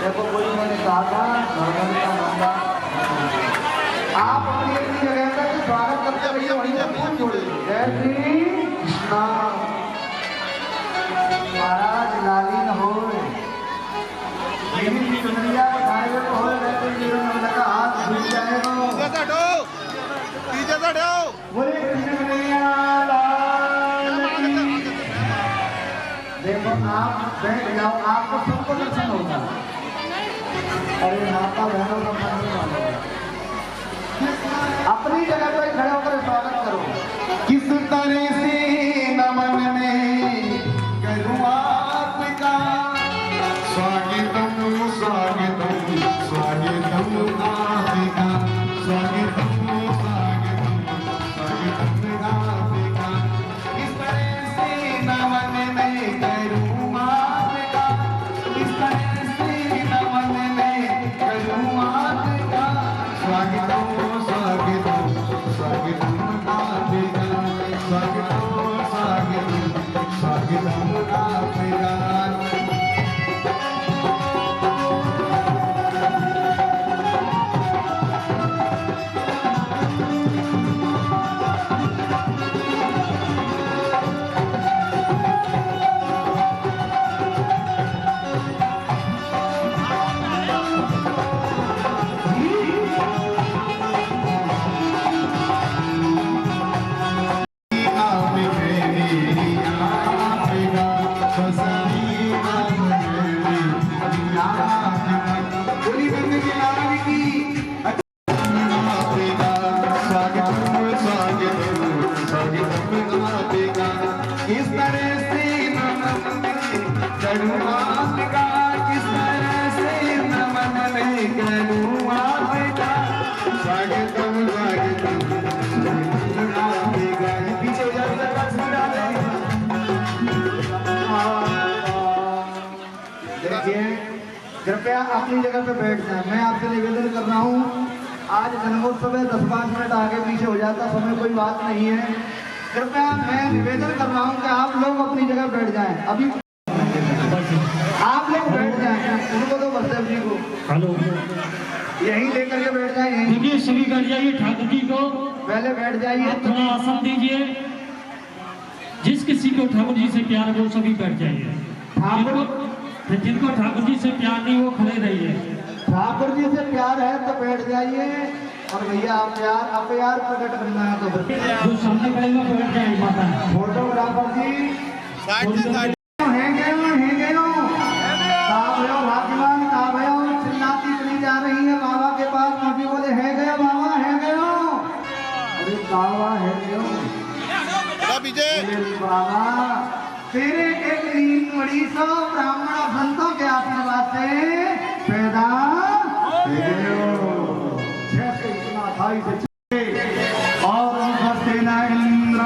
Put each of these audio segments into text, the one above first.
देखो कोई मैंने कहा था आप अपनी अपनी जगह पर स्वागत करते रहिए, वहीं से फूल जोड़े। जय श्री कृष्णा। महाराज लाली न हो चुनरिया खाए हो रहते जीवन में लगा हाथ भूल जाएगा। बोले देखो आप बैठ जाओ, आपको सबको दर्शन होगा। अरे माता बहनों का मन नहीं मानो, अपनी जगह पर खड़े होकर स्वागत करो। किस तरह से नमन में करूं आपका स्वागतम स्वागतम स्वागतम आपका स्वागतम स्वागतम स्वागतम आपका। किस तरह से नमन में करूं आपका, किस तरह से नमन में करूं आपका स्वागतम स्वागतम स्वागतम आपका स्वागतम स्वागतम स्वागतम आपका। किस तरह से नमन में करूं आपका, किस तरह से नमन में करूं आपका स्वागतम स्वागतम आपका। पीछे हो जाएगा देखिए कृपया अपनी जगह पे बैठ जाए। मैं आपसे निवेदन कर रहा हूँ, आज जन्मोत्सव है, 10-5 मिनट आगे पीछे हो जाता समय कोई बात नहीं है। कृपया मैं निवेदन कर रहा हूँ कि आप लोग अपनी जगह बैठ जाएं। अभी आप लोग बैठ जाएं, उनको तो बसदेव जी को यहीं लेकर के बैठ जाए। देखिए श्री कर जाइए, ठाकुर जी को पहले बैठ जाइए, थोड़ा आसन दीजिए। जिस किसी को ठाकुर जी से प्यार है वो सभी बैठ जाइए। जिनको ठाकुर जी से प्यार नहीं वो खड़े रहिए। ठाकुर जी से प्यार है तो बैठ जाइए, और भैया आप प्यार प्रकट करना है तो जो सामने खड़े में बैठ जाइए। माता फोटोग्राफर जी भाग्यवान का भयो चिल्लाती चली जा रही है बाबा के पास। मुझे बोले है गया बाबा, है गया। अरे बाबा है गया बाबा, तेरे एक नींद बड़ी सो ब्राह्मण संतों के आशीर्वाद से पैदा जैसे इतना भाई से और सेना इंद्र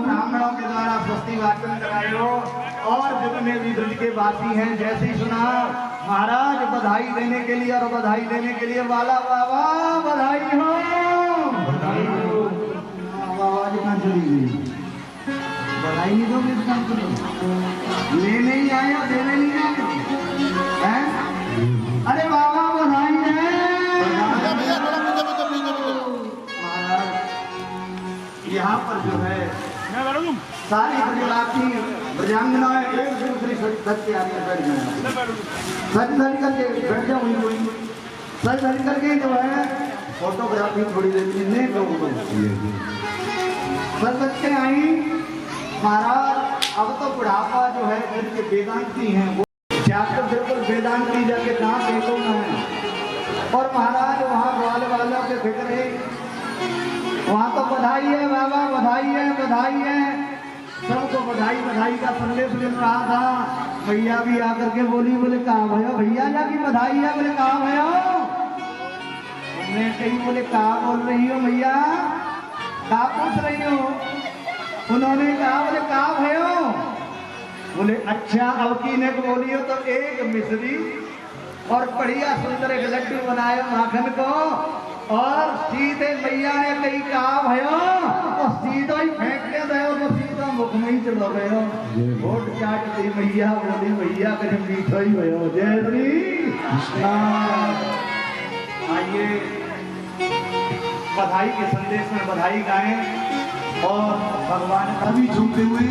ब्राह्मणों के द्वारा स्वस्ति वाचन करायो। और जितने भी ब्रज के वासी हैं, जैसे ही सुना महाराज बधाई देने के लिए, और बधाई देने के लिए वाला बाबा बधाई हो, बधाई हो। आवाज कहाँ चली गई? बधाई नहीं दोगे इस काम को? लेने ही आए हो, देने नहीं आए हैं? अरे बाबा बधाई है महाराज। यहाँ पर जो है सारी ब्रजवासी ब्रजांगनाएं एक दूसरी सच के आगे बैठ जाए, सच धरी करके बैठ जाओ। सच धरी करके जो है फोटोग्राफी थोड़ी देर में लोगों को सच बच्चे आई महाराज। अब तो बुढ़ापा जो है जिनके वेदांती हैं वो जाकर बिल्कुल वेदांती जाके कहाँ देखो ना है। और महाराज वहाँ ग्वाल वालों के फिक्र है, वहाँ तो बधाई है बाबा, बधाई है, बधाई है। सबको बधाई बधाई का संदेश मिल रहा था। भैया भी आकर के बोली, बोले कहाँ भयो भैया जाकी बधाई है? बोले कहाँ भयो? मैं कहीं बोले कहाँ बोल रही हो भैया, कहाँ पूछ रही हो? उन्होंने कहा बोले कहाँ भयो? बोले अच्छा अलकी ने बोली हो तो एक मिश्री और बढ़िया सुंदर एक लड्डू बनाए माखन को, और सीधे मैया ने कही कहा भयो और सीधा ही फेंक के दे, तो सीधा मुख में ही चलो गयो। वोट चाट दी मैया, बोली मैया करे मीठो ही भयो। जय श्री कृष्णा। आइए बधाई के संदेश में बधाई गाएं और भगवान अभी झूमते हुए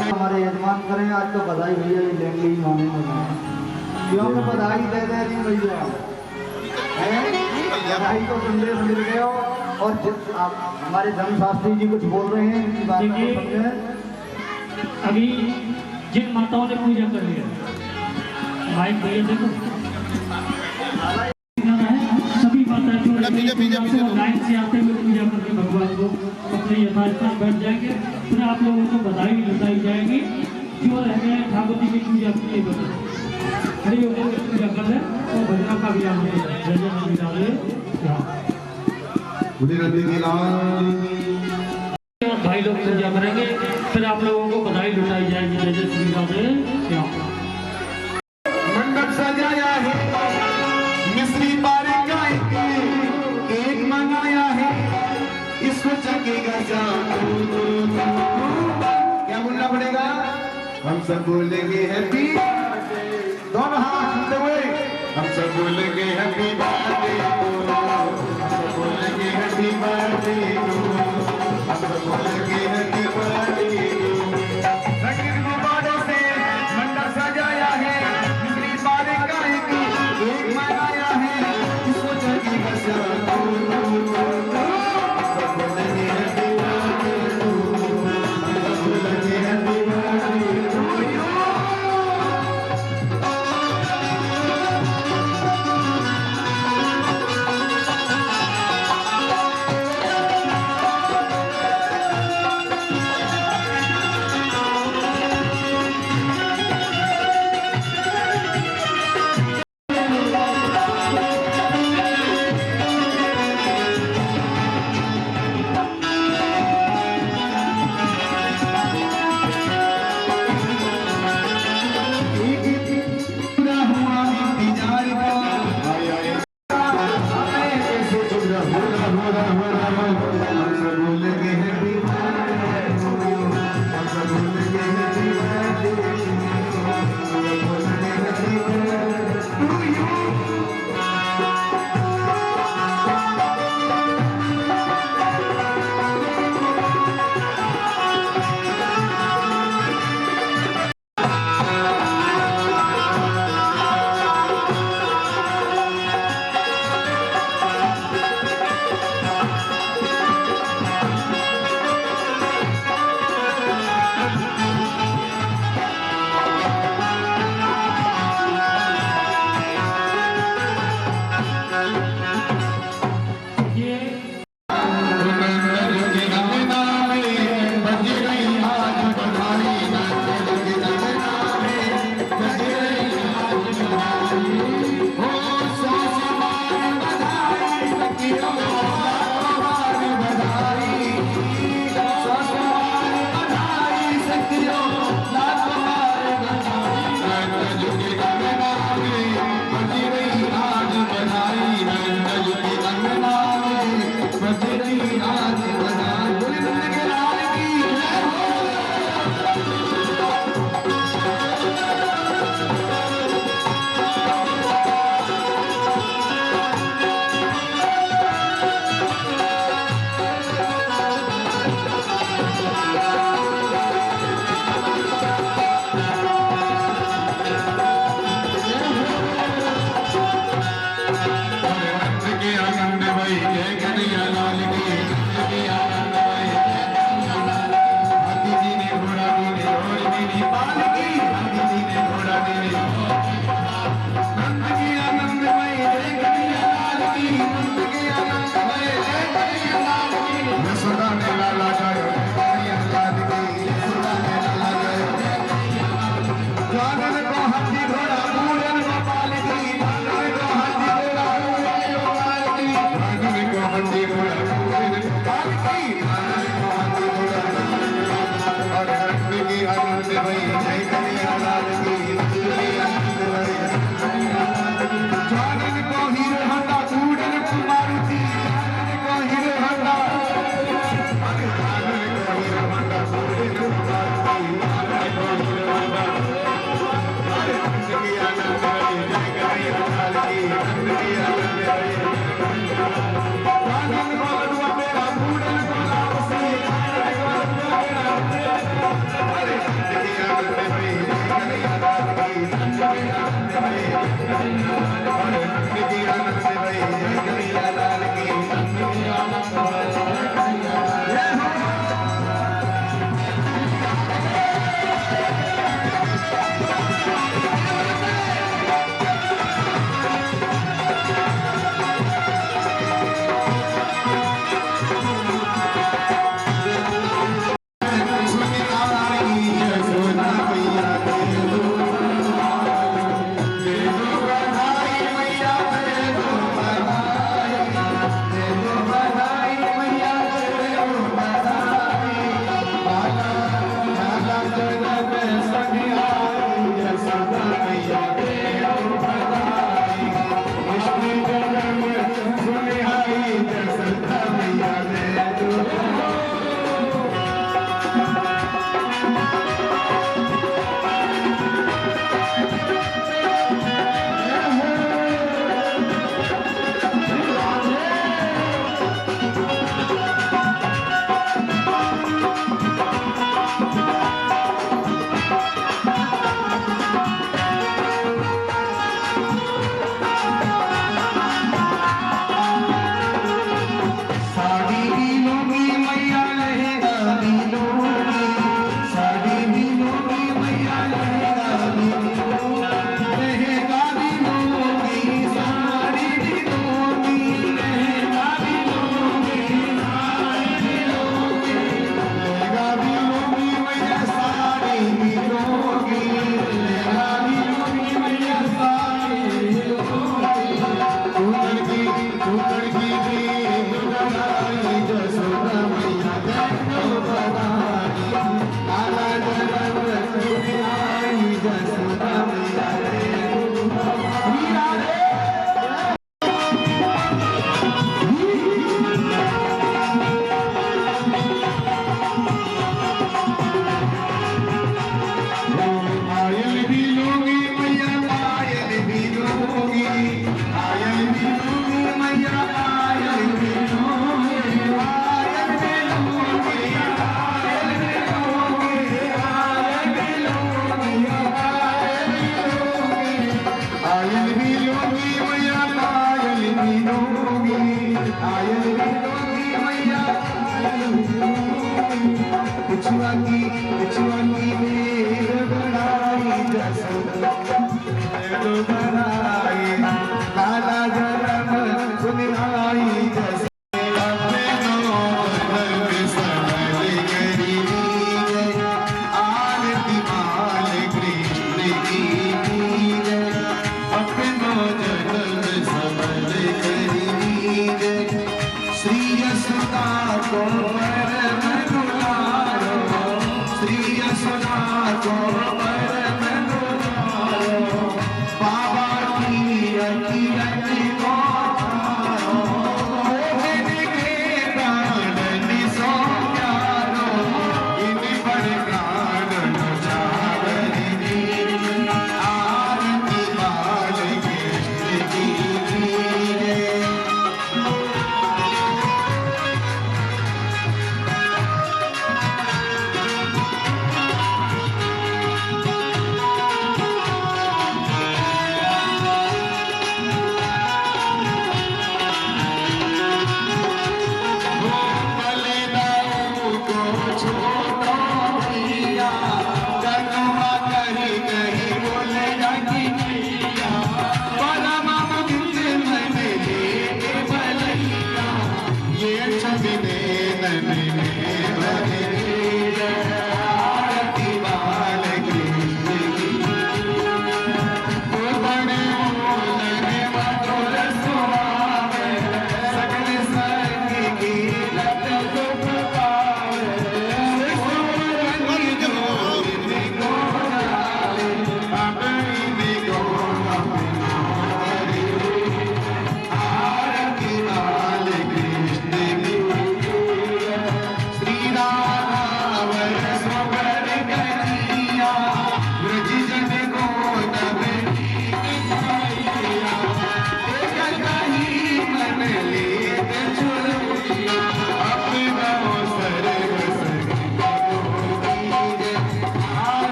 हमारे यजमान करें आज तो बधाई भैया ये लेंगे ही माने क्योंकि बधाई दे रही भैया है बधाई को संदेश मिल गया। और आप हमारे धर्मशास्त्री जी कुछ बोल रहे हैं इनकी बात को समझें। अभी जिन माताओं ने पूजा कर लिया माइक भैया देखो सभी माता जो लाइन से आते हुए पूजा करके भगवान को अपने यथास्थान बैठ जाएंगे। फिर आप लोगों को बधाई बताई जाएगी। जो रह गए ठाकुर जी की पूजा के लिए खड़ी होकर पूजा कर ले और भजनों का भी आप भाई लोग पूजा करेंगे। फिर आप लोगों को बधाई लुटाई जाएगी। जय जय श्री राधे श्याम। मंडप सजाया है मिस्री बारे गाय के एक मंगाया है इसको चकेगा क्या बोलना पड़ेगा। हम सब बोलेंगे हैप्पी दोनों हाथ उठाते हुए हम सब बोलेंगे हैप्पी बर्थडे हम सब बोलेंगे हैप्पी बर्थडे हम सब बोलेंगे हैप्पी बर्थडे। संगीत गुब्बारों से मंडप सजाया है मिस्री बारे गाय की एक मंगाया है इसको चकेगा Hare बाबा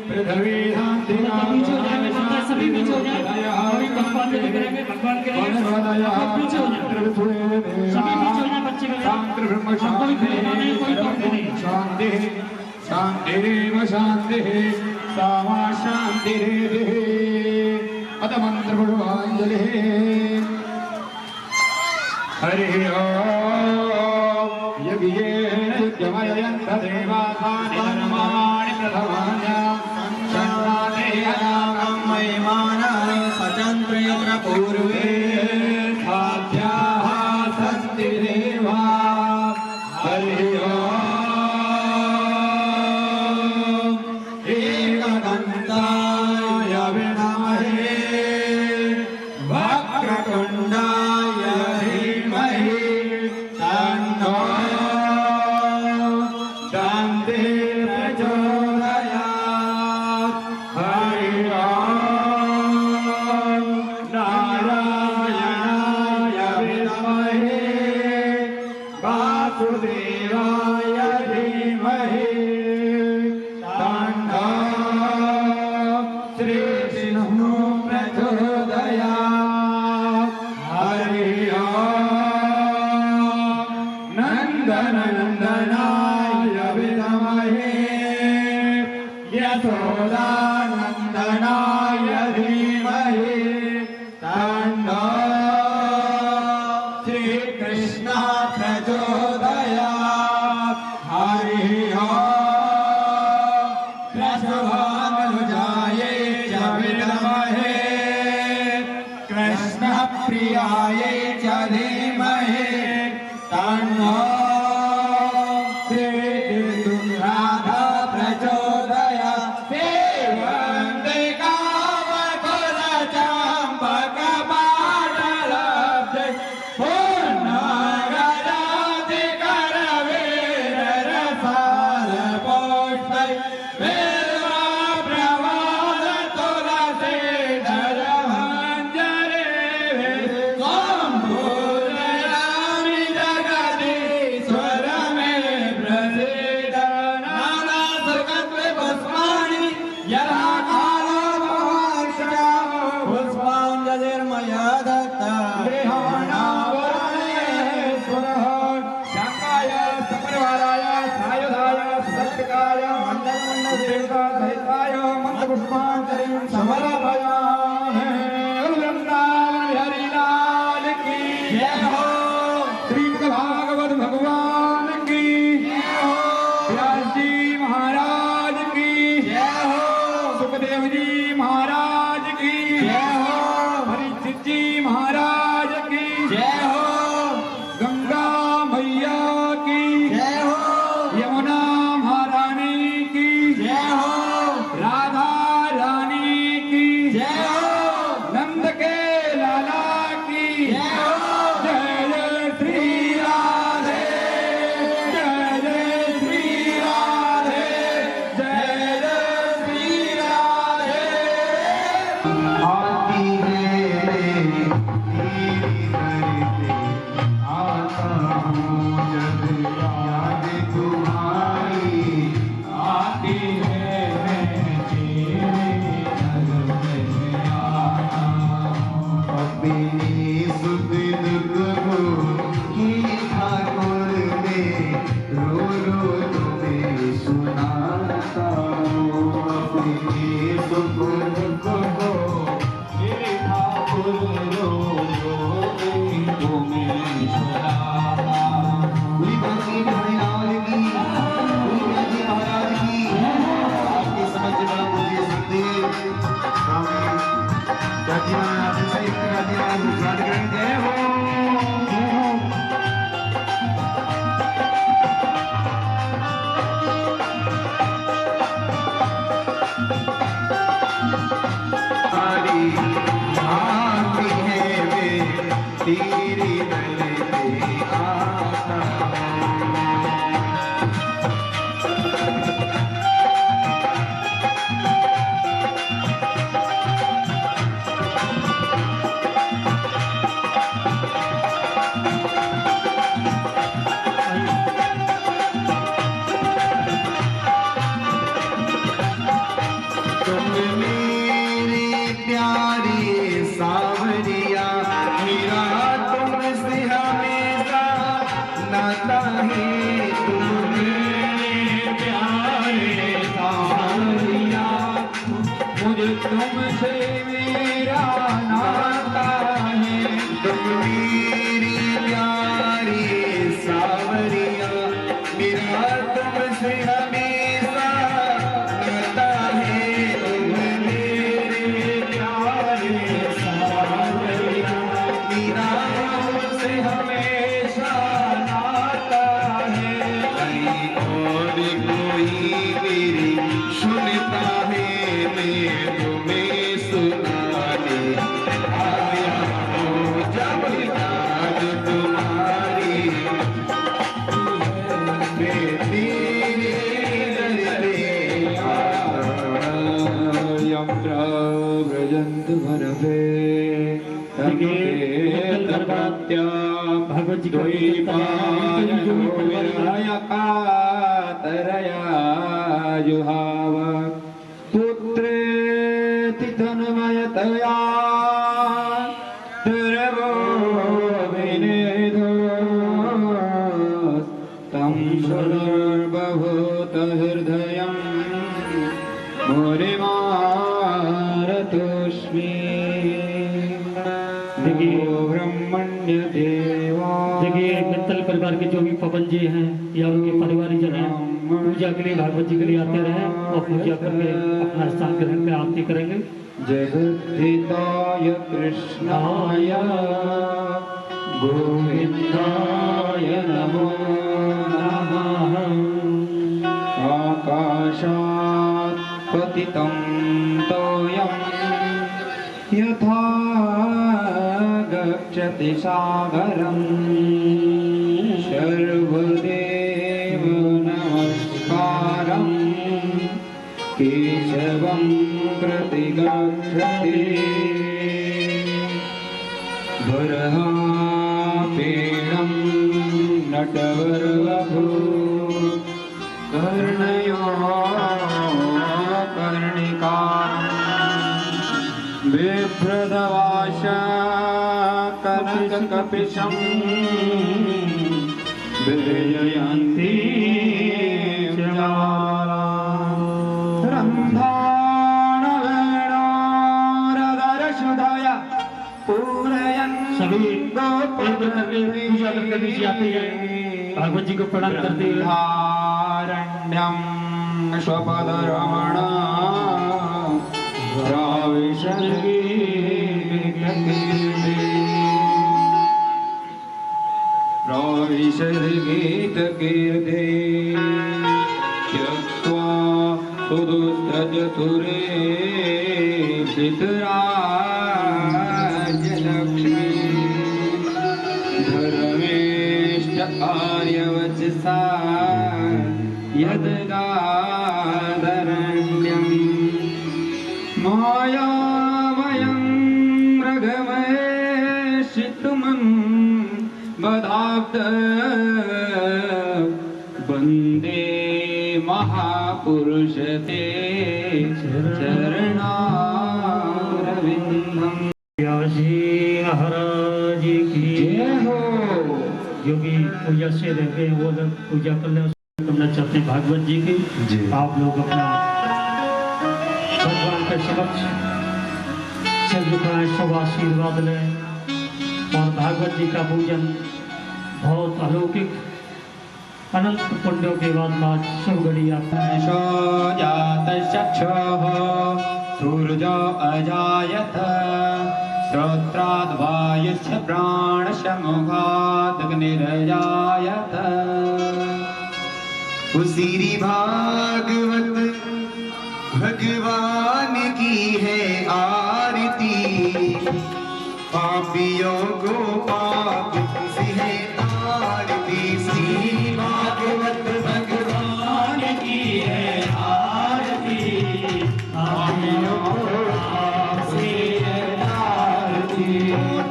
पृथ्वी शांति सभी पीछे हो जाए अभी भगवान के लेकर आएंगे भगवान के लिए पीछे हो जाए सभी पीछे हो जाए बच्चे के लिए कोई खिलौना नहीं कोई टोपी नहीं शांति शांतिरेव शांतिः सामा शांतिरेव अत मंत्र पुष्पांजलिः हरि ओम यज्ञेन युज्यमयन्त देवासानि धर्माणि प्रथमान्यां सन्नातेयानां महिमानानि सचन्त्र यत्र पूर्वे खाद्याः सन्ति देवा हरि ओम एकदन्ताय विद्महे वक्रतुण्डाय धीमहि तन्नो दन्ते प्रचोदयात् हरि ओम नारायणाय विद्महे वासुदेवाय धीमहि तन्नो श्रीविष्णु प्रचोदयात् हरि ओम नन्दनन्दनाय विद्महे यशोदानन्दनाय धीमहि तन्नो श्रीकृष्ण प्रचोदयात् हरि ओम कृष्णभानुजाये च विद्महे कृष्णप्रियाये च धीमहि तन्नो श्रीराधा प्रचोदयात् वन्दे कामकुलचम्पकपाटलब्धे पूर्णगराधिकरवीररसालपुष्पै सम्पूजयामि जगदीश्वर मे प्रसीद नानासर्गत्वे पुष्पाणि यदा कालो भवार्षा पुष्पाञ्जलिर्मया दत्ता देहानावरणेश्वरः शङ्काय सपरिवाराय सायुधाय सुदत्तकाय मण्डलमण्डलदेवतासहिताय मन्त्रपुष्पाञ्जलिं समर्पयामि वृन्दावन हरि लाल की जय हो श्रीमद् भागवत भगवान की जय हो व्यास जी महाराज की जय हो सुखदेव जी महाराज की जय हो परीक्षित जी महाराज की जय हो गंगा मैया की जय हो यमुना महारानी की जय हो राधा रानी की जय हो नंद के लाला की जय हो जय जय श्री राधे जय जय श्री राधे जय जय श्री राधे आती है तेरी करते आता हूँ जब याद तुम्हारी आती है तेरे दर में आता हूँ अपनी सुख दुख को ही ठाकुर में रो रो तुम्हें सुनाता हूँ अपनी सुख दुख को मेरे ठाकुर रो रो तुम्हें सुनाता पूरी बाकी लाल की पूरी जी महाराज की आपकी समझ बड़ा मुझे सुखदेव स्वामी जाति महाराज सहित राधे राम गुजरात ग्रहण जय हो जय हो हरी आती है वे तेरी दर पे आता हमेशा नाता है, नहीं और कोई मेरी सुनता है, मैं तुम्हें सुनाने आया हूँ। जब याद तुम्हारी मैं तेरे दर पे यंत्र व्रजंत भरवे भगवत जी जुहाव पुत्रेति तन्मयतया दुर्वो विनेदो तं सुदुर्बभूत हृदयं मुनिमारतोऽस्मि। देखिए मित्तल परिवार के जो भी पवनजी हैं या उनके परिवारजन हैं पूजा के लिए भागवत जी के लिए आते रहे और पूजा करके अपना स्थान ग्रहण कर आरती करेंगे। जगद्धिताय कृष्णाय गोविंदाय नमो नमः। आकाशात् पतितं तोयं यथा गच्छति सागरं सर्वदेव नमस्कारं केशवं प्रति गच्छति बर्हापीडं नटवरवधू कर्णयो कर्णिकारं बिभ्रदवाश कनककपिशं विजयन्ती रन्धानवेणोरदरशुधय पूरयन् सभी पूजा करके नीचे आते हैं भागवत जी को प्रणाम करते हुए। धारण्यं स्वपदरमण गीतकीर्ते त्यक्त्वा सुदुस्तजतुरे पितराज्यलक्ष्मी धर्मेष्ट आर्यवचसा यद्गादरण्यं मायामयं मृगमयेशितुमन् बधाब्द वन्दे महापुरुषते चरणारविन्दम्। व्यासी महाराज की जय हो। जो भी पूजा से रह गए वो लोग पूजा करना करना चाहते हैं भागवत जी की जी। आप लोग अपना भगवान के समक्ष सिर झुकाएं, सब आशीर्वाद लें और भागवत जी का पूजन बहुत अलौकिक अनंत पुण्यों के बाद शुभ घड़ी आता है। जातचक्षुः सूर्यो अजायत श्रोत्राद्वायुश्च प्राणसमुखादग्निरजायत। उसीरी भागवत भगवान की है आरती, पापियों को पाप से है आरती। श्री भागवत भगवान की है आरती, पापियों को पाप से है आरती।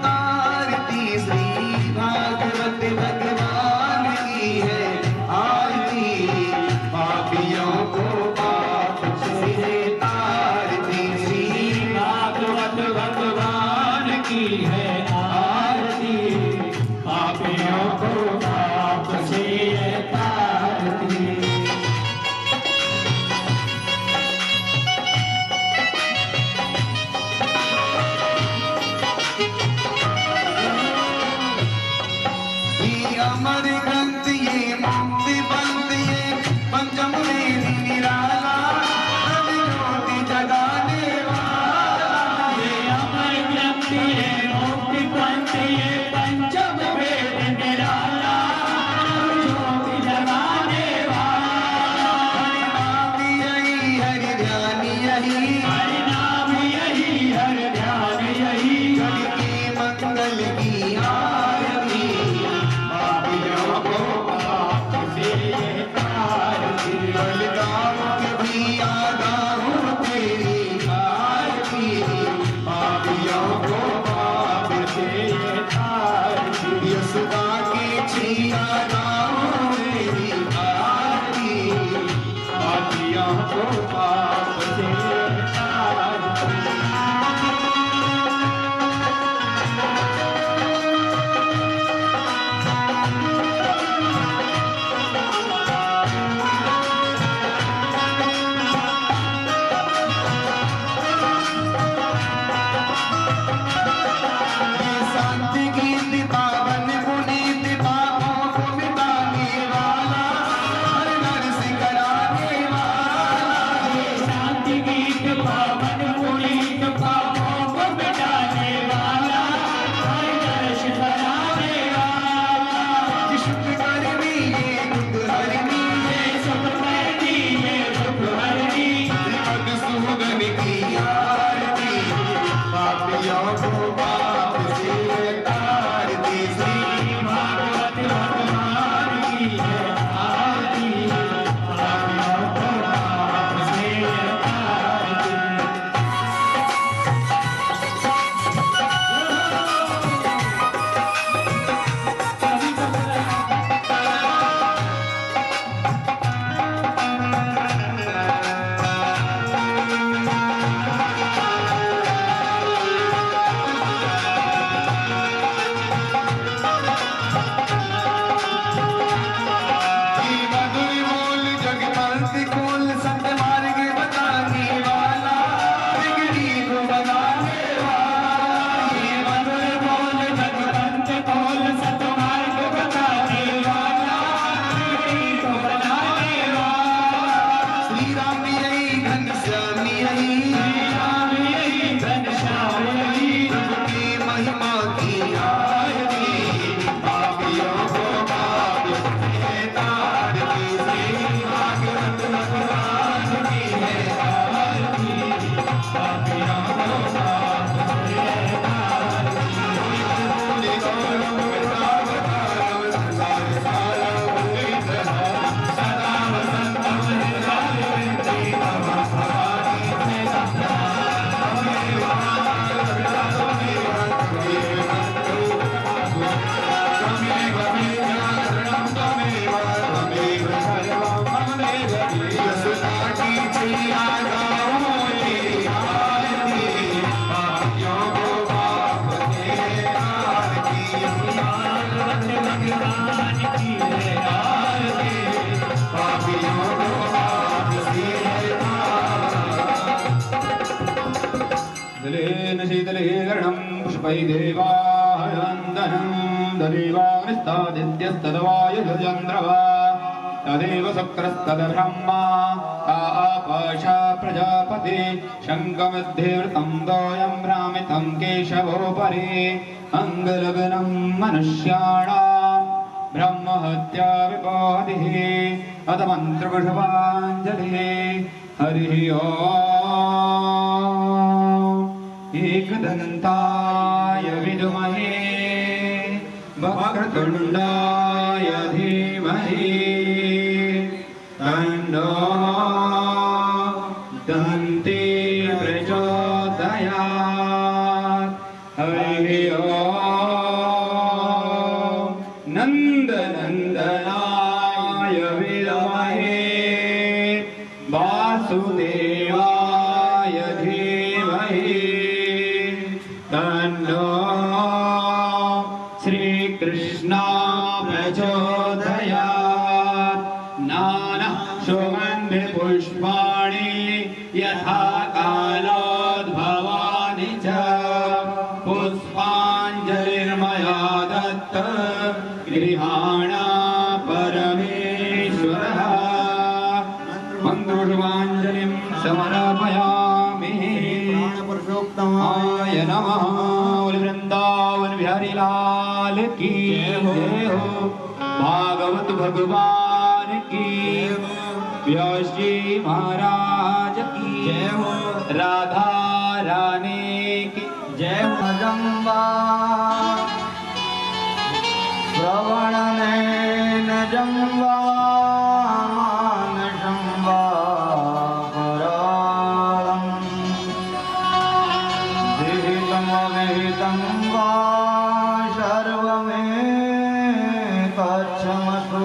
आरती श्री भागवत भगवान की है आरती, पापियों को पाप से है आरती। श्री भागवत भगवान की है आरती, पापियों को पाप से है आरती। ये अमर ग्रंथ ये मुक्ति पंथ ये पंचम वेद निराला, ज्योति जगाने वाला। ये अमर ग्रंथ ये मुक्ति पंथ ये पंचम वेद ज्ञान की है आरती, पापियों को आपसी है दलेन शीतले गरणं पुष्पै देवायन्दनं ददेवाग्निस्तादित्यस्तदवायुधचन्द्रवा तदेव शुक्रस्तदब्रह्मा आपश प्रजापति शङ्खमध्ये तोयं भ्रामितं केशवोपरि अङ्गलग्नं मनुष्याणां ब्रह्महत्या विपोधिः अथ मन्त्रपुष्पाञ्जलिः हरिः ओम् एकदन्ताय विद्महे वक्रतुण्डाय धीमहि तन्नो दन्ति प्रचोदयात् हरिः ओम् नन्दनन्दनाय विद्महे वासुदेवाय धीमहि तन्नो श्रीकृष्ण प्रचोदयात् नाना सुगन्धिपुष्पाणि यथा कालोद्भवानि च पुष्पाञ्जलिर्मया दत्त गृहाण परमेश्वरः मन्त्रोष्पाञ्जलिं समर्पयामि प्राणपुरुषोत्तमाय नमः वृंदावन बिहारी लाल की जय हो भागवत भगवान की व्यास जी महाराज की जय हो राधा रानी की जय हो जम्बा श्रवणनेन जम्बा मानसंवा पराळं विहितं वा सर्वमेतच्छमस्व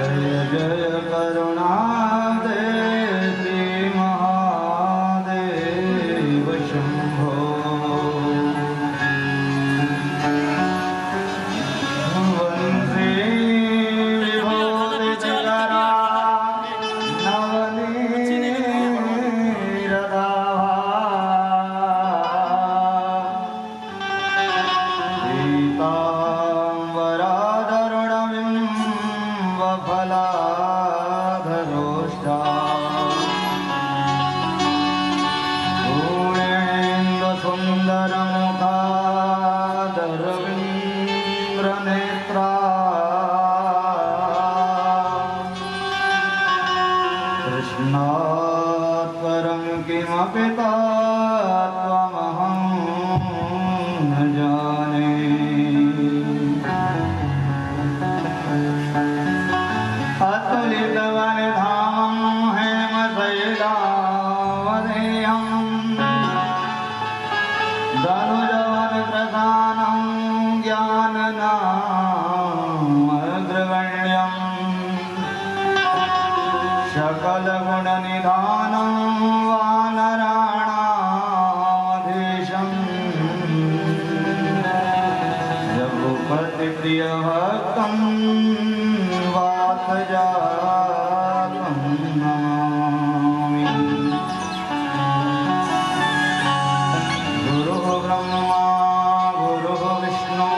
जय जय करुणादेवी महादेव शम्भो वन्दे विभूतिचरा नवनीरदा पीताम्बराधरुणबिम्बफलाधरोष्टा पूर्णेन्दुसुन्दरमुखादरविन्द्रनेत्रा कृष्णात् परं किमपि तत्त्वमहं न जाने अतुलितवनधामं हेमशैलावदेयं धनुजवनप्रधानं ज्ञाननामग्रगण्यं सकलगुणनिधानं वानराणामधीशं रघुपतिप्रियभक्तं वातजातं नमामि गुरुः ब्रह्मा गुरुः विष्णु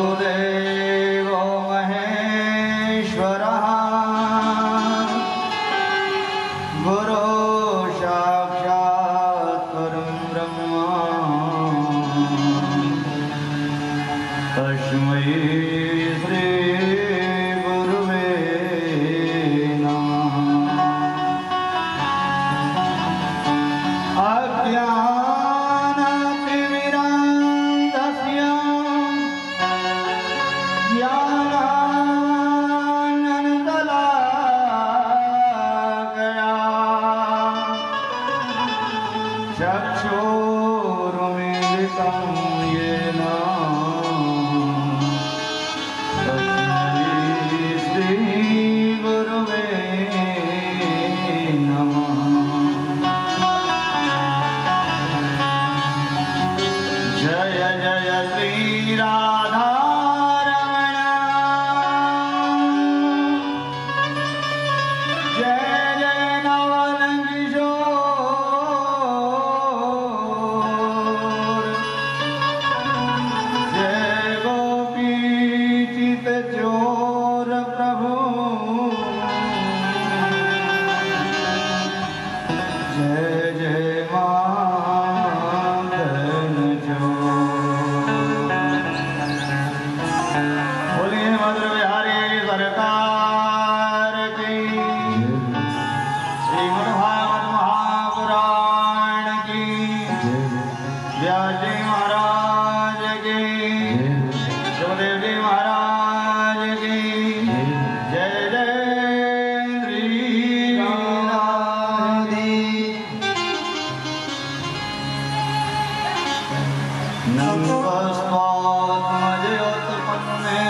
गुरुदेवो महेश्वरः गुरु साक्षात् परं ब्रह्म तस्मै श्री गुरुवे नमः अज्ञानतिमिरान्धस्य ज्ञानाञ्जनशलाकया चक्षुरुन्मिलितं येन तस्मै श्रीगुरुवे नमः व्यास जी महाराज की, सुखदेव जी महाराज की, जय जय श्री राधे। नमस्तात्मजोत्पन्ने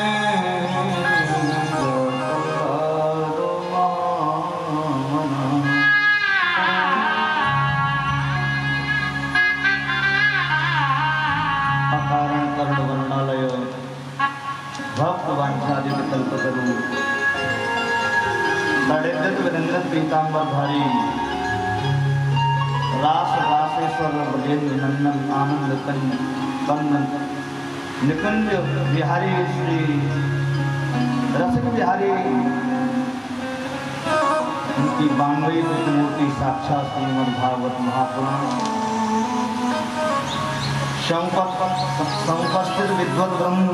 अकारण कर्ण वर्णालय भक्त वांछादि विकल्पतरु तड़ेदत विनंदन पीतांबरधारी रास रासेश्वर ब्रजेंद्र नंदन आनंद कंदन निकुंज बिहारी श्री रसिक बिहारी उनकी 92वीं मूर्ति साक्षात श्रीमद् भागवत महापुराण संपस्थित विद्वत ब्रह्म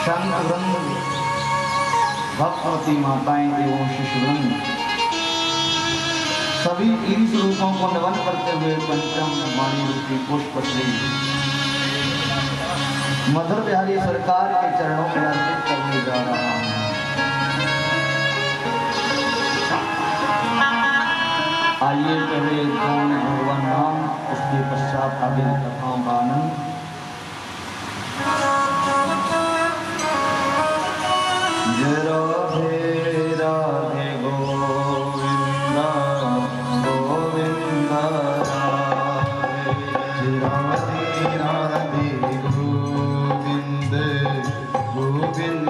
संत वृंद भक्तवती माताएं एवं शिशु वृंद सभी 30 रूपों को नमन करते हुए पंचम वाणी रूपी पुष्पश्री मधुर बिहारी सरकार के चरणों में अर्पित करने जा रहा हूं। आइए पहले कौन भगवान नाम, उसके पश्चात आगे कथाओं का आनंद। जय राधे राधे गोविंद गोविंद राधे राधे गोविंद गोविंद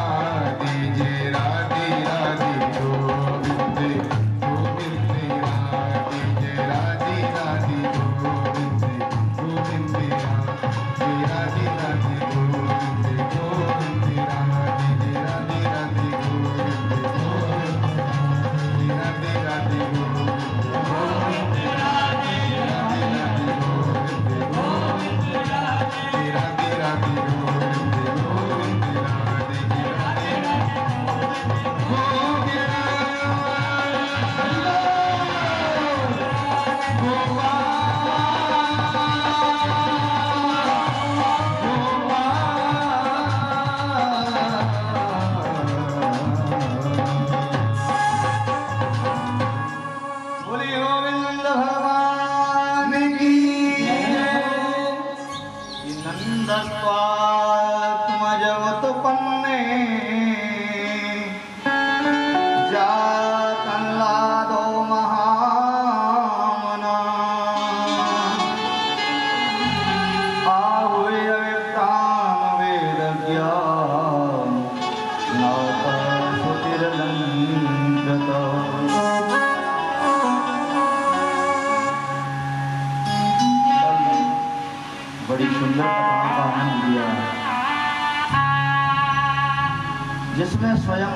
राधे जय राधे राधे गोविंद गोविंद राधे जय राधे राधे गोविंद गोविंद राधे राधे राधे गोविंद गोविंद राधे जय राधे राधे गोविंद गोविंद राधे राधे गोविंद गोविंद राधे राधे राधे गोविंद गोविंद राधे राधे राधे गोविंद गोविंद राधे जय राधे बोले गोविंद भगवान की नंदस्वात्मजवतपन्ने जातन्लादो महामना आहुय विप्राम वेदज्ञान नातसुतिर्लङ्घ्यत। बड़ी सुंदर कथाओं का आनंद लिया जिसमें स्वयं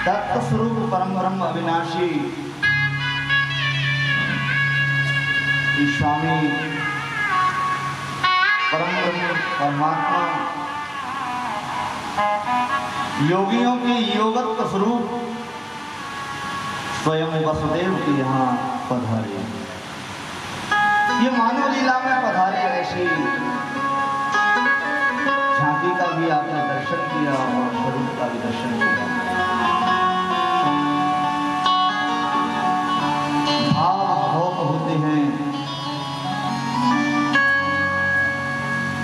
तत्व स्वरूप परम ब्रह्म अविनाशी स्वामी परम ब्रह्म परमात्मा योगियों की योगत्व स्वरूप स्वयं वसुदेव की यहाँ पधारे। ये मानव लीला में पधारे ऐसी झांकी का भी आपने दर्शन किया और स्वरूप का भी दर्शन किया। भाव बहुत होते हैं।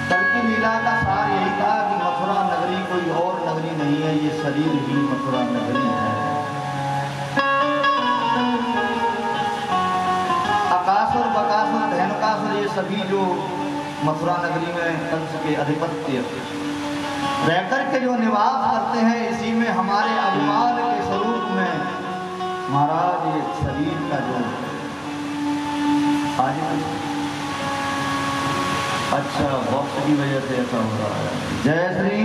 कल की लीला का सार यही था कि मथुरा नगरी कोई और नगरी नहीं है, ये शरीर ही मथुरा नगरी है। अकासुर बकासुर धैनुकासुर ये सभी जो मथुरा नगरी में कंस के अधिपत्य रहकर के जो निवास करते हैं, इसी में हमारे अभिमान के स्वरूप में महाराज ये शरीर का जो आज अच्छा बॉक्स की वजह से ऐसा हो रहा है। जय श्री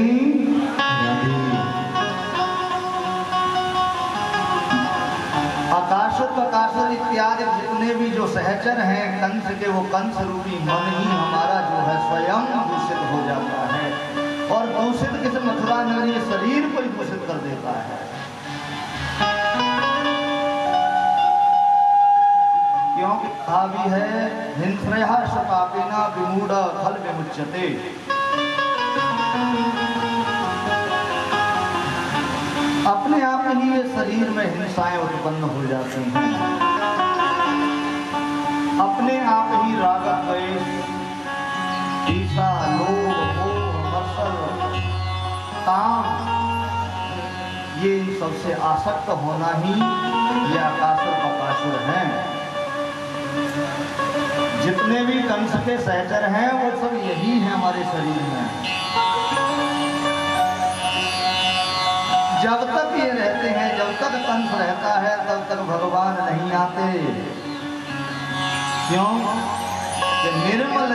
आकाशुर बकासुर इत्यादि जितने भी जो सहचर हैं कंस के, वो कंस रूपी मन ही हमारा जो है स्वयं दूषित हो जाता है। और दूषित किस मथुरा नगरी शरीर को ही दूषित कर देता है। क्योंकि कहा भी है हिंस्रयः शपापेना विमूढ़ खल विमुच्यते। अपने आप ही ये शरीर में हिंसाएं उत्पन्न हो जाती हैं। अपने आप ही राग द्वेष ईर्ष्या लोभ मोह मत्सर काम ये इन सबसे आसक्त होना ही ये आकासुर बकासुर हैं। जितने भी कंस के सहचर हैं वो सब यही है हमारे शरीर में। जब तक ये रहते हैं, जब तक कंस रहता है, तब तक भगवान नहीं आते। क्यों कि निर्मल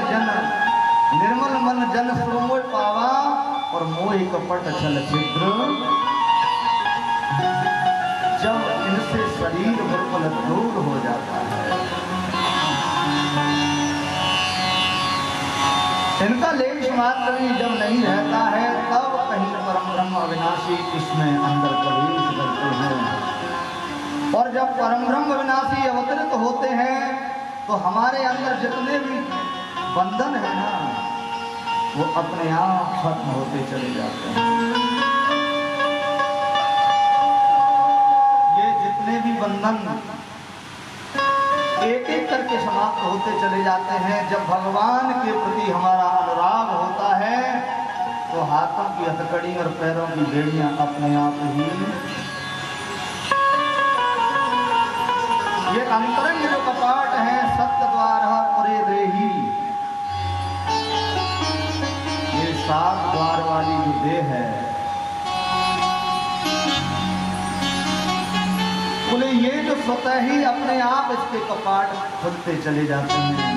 मन जन सुमोह पावा और मोह कपट छल छिद्र। जब इनसे शरीर बिल्कुल दूर हो जाता है, इनका लेश मात्र भी जब नहीं रहता है, तब कहीं परम ब्रह्म अविनाशी इसमें अंदर प्रवेश करते हैं। और जब परम ब्रह्म अविनाशी अवतरित होते हैं तो हमारे अंदर जितने भी बंधन है ना, वो अपने आप खत्म होते चले जाते हैं। ये जितने भी बंधन एक एक करके समाप्त होते चले जाते हैं। जब भगवान के प्रति हमारा अनुराग होता है तो हाथों की हथकड़ी और पैरों की बेड़ियां अपने आप ही ये अंतरंग जो कपाट है सत्य द्वार पुरे देही, ये सात द्वार वाली जो देह है, बोले ये जो स्वतः ही अपने आप इसके कपाट खुलते चले जाते हैं।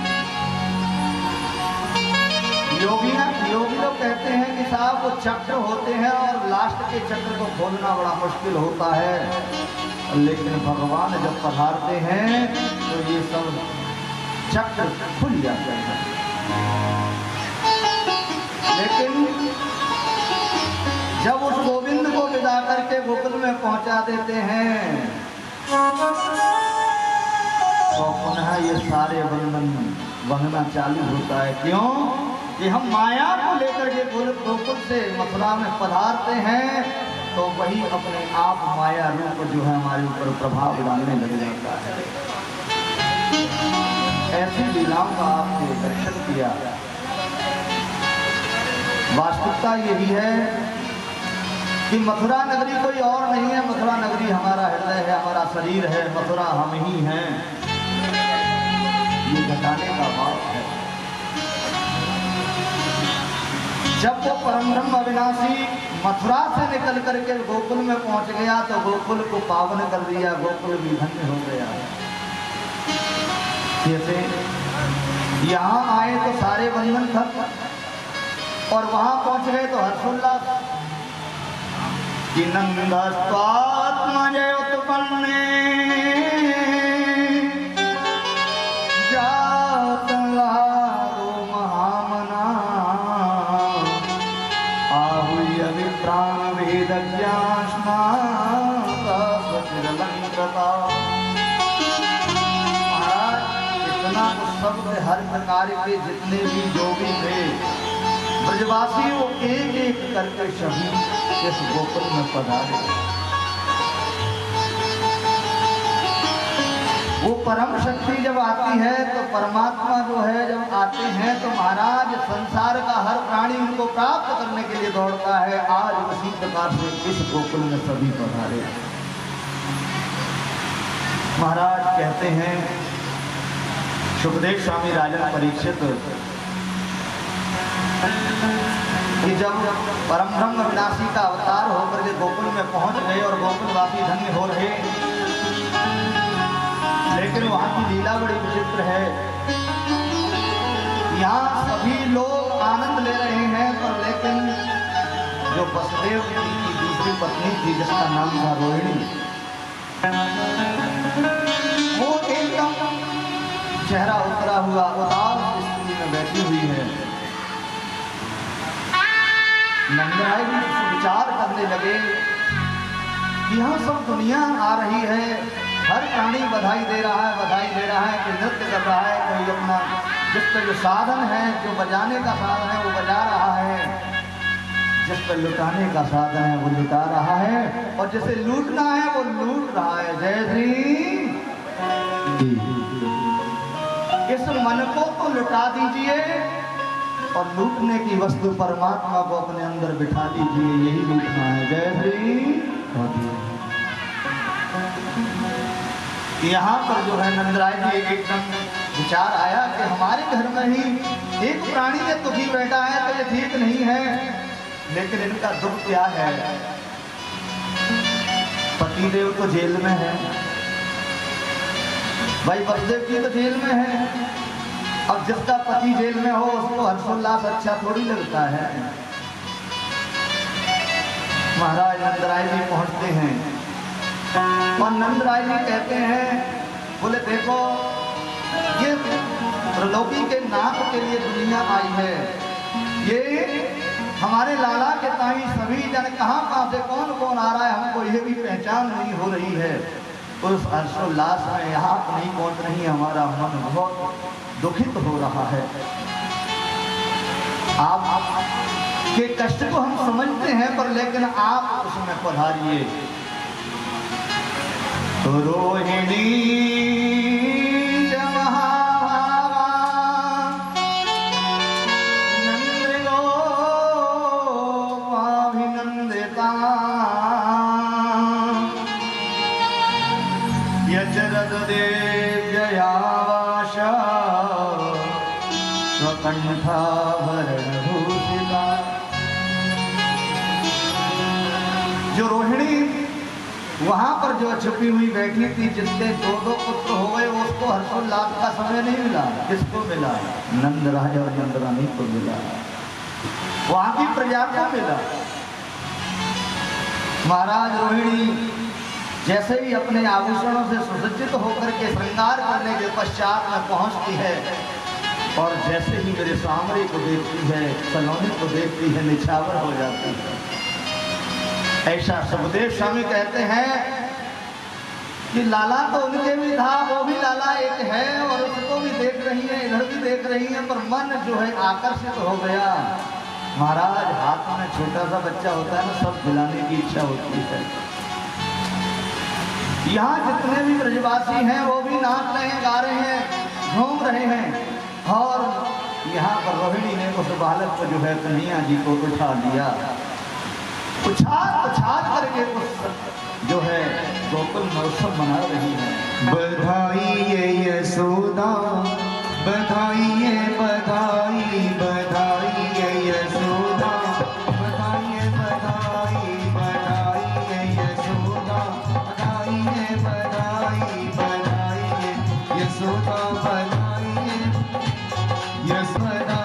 योगी लोग कहते हैं कि साहब वो चक्र होते हैं और लास्ट के चक्र को खोलना बड़ा मुश्किल होता है, लेकिन भगवान जब पधारते हैं तो ये सब चक्र खुल जाते हैं। लेकिन जब उस गोविंद को विदा करके गोकुल में पहुंचा देते हैं तो पुनः ये सारे बंधन बंधना चालू होता है। क्यों कि हम माया को लेकर के गोकुल से मथुरा में पधारते हैं तो वही अपने आप माया रूप जो है हमारे ऊपर प्रभाव डालने लग जाता है। ऐसी लीलाओं का आपने दर्शन किया। वास्तविकता यही है कि मथुरा नगरी कोई और नहीं है, मथुरा नगरी हमारा हृदय है, हमारा शरीर है, मथुरा हम ही हैं। ये बताने का भाव है। जब वो परम ब्रह्म अविनाशी मथुरा से निकल करके गोकुल में पहुंच गया तो गोकुल को पावन कर दिया, गोकुल भी धन्य हो गया। जैसे यहाँ आए तो सारे बंधन खत्म और वहां पहुंच गए तो हर्षोल्लास। कि नंदस्त्वात्मजय उत्पन्ने जातलादो महामना आहूय विप्राण वेदज्ञास्मा स्वचिरलंकृता। महाराज इतना शब्द हर प्रकार के जितने भी जोगी थे ब्रजवासी वो एक एक करके सभी इस गोकुल में पधारे। वो परम शक्ति जब आती है तो परमात्मा जो है जब आते हैं तो महाराज संसार का हर प्राणी उनको प्राप्त करने के लिए दौड़ता है। आज उसी प्रकार से इस गोकुल में सभी पधारे। महाराज कहते हैं सुखदेव स्वामी राजन परीक्षित कि जब परम ब्रह्म विनाशी का अवतार होकर के गोकुल में पहुंच गए और गोकुलवासी धन्य हो रहे, लेकिन वहां की लीला बड़ी विचित्र है। यहाँ सभी लोग आनंद ले रहे हैं पर लेकिन जो वसुदेव की दूसरी पत्नी थी जिसका नाम था रोहिणी, वो एकदम चेहरा उतरा हुआ उदास स्थिति में बैठी हुई है। नंदराय जी विचार करने लगे कि यहाँ सब दुनिया आ रही है, हर प्राणी बधाई दे रहा है, कोई नृत्य कर रहा है, कोई अपना जिस पर जो साधन है, जो बजाने का साधन है वो बजा रहा है, जिस पर लुटाने का साधन है वो लुटा रहा है, और जिसे लूटना है वो लूट रहा है। जय श्री। इस मन को तो लुटा दीजिए और लूटने की वस्तु परमात्मा को अपने अंदर बिठा दीजिए, यही लूटना है। जय श्री। यहाँ पर जो है नंदराय जी एकदम विचार आया कि हमारे घर में ही एक प्राणी ये दुखी बैठा है तो ये ठीक नहीं है, लेकिन इनका दुख क्या है? पतिदेव तो जेल में है, भाई वसुदेव जी तो जेल में है। अब जिसका पति जेल में हो उसको हर्षोल्लास अच्छा थोड़ी लगता है। महाराज नंदराय जी पहुंचते हैं और नंदराय जी कहते हैं, बोले देखो ये त्रिलोकी के नाथ के लिए दुनिया आई है, ये हमारे लाला के ताई सभी जन कहाँ से कौन कौन आ रहा है हमको ये भी पहचान नहीं हो रही है। उस हर्षोल्लास में यहाँ नहीं पहुँच रही, हमारा मन बहुत दुखित हो रहा है। आप के कष्ट को हम समझते हैं पर लेकिन आप उसमें पधारिए। तो रोहिणी स्वकंठाभरण भूषिता जो रोहिणी वहां पर जो छुपी हुई बैठी थी, जिसके दो पुत्र हो गए, उसको हर्षोल्लास का समय नहीं मिला। किसको मिला? नंद राय और नंद रानी को मिला, वहां की प्रजा को मिला। महाराज रोहिणी जैसे ही अपने आभूषणों से सुसज्जित होकर के श्रृंगार करने के पश्चात में पहुंचती है, और जैसे ही मेरे सामने को देखती है, सलोनी को देखती है, निछावर हो जाती है। ऐसा सुखदेव स्वामी कहते हैं कि लाला तो उनके भी था, वो भी लाला एक है, और उसको भी देख रही है, इधर भी देख रही है, पर मन जो है आकर्षित हो गया। महाराज हाथ में छोटा सा बच्चा होता है ना, सब खिलाने की इच्छा होती है। यहाँ जितने भी ब्रजवासी हैं वो भी नाच रहे हैं, गा रहे हैं, घूम रहे हैं, और यहाँ पर रोहिणी ने उस बालक को जो है कन्हैया जी को उठा लिया। उछाल करके उस जो है गोकुल महोत्सव मना रही है। बधाई ये यशोदा, बधाई ये बधाई, बधाई ये यशोदा, बधाई ये बधाई, बधाई ये यशोदा, बधाई ये बधाई, बधाई ये यशोदा, बधाई ये यशोदा,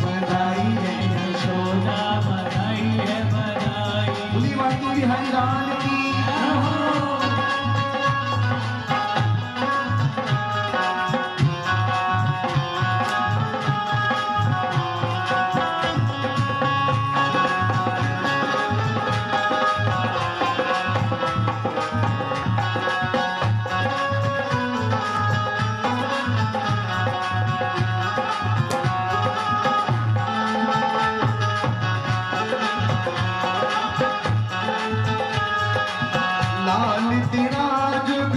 बधाई ये यशोदा, बधाई ये बधाई। बोली वाणी बिहारी लाल की। लाल तेरा जुग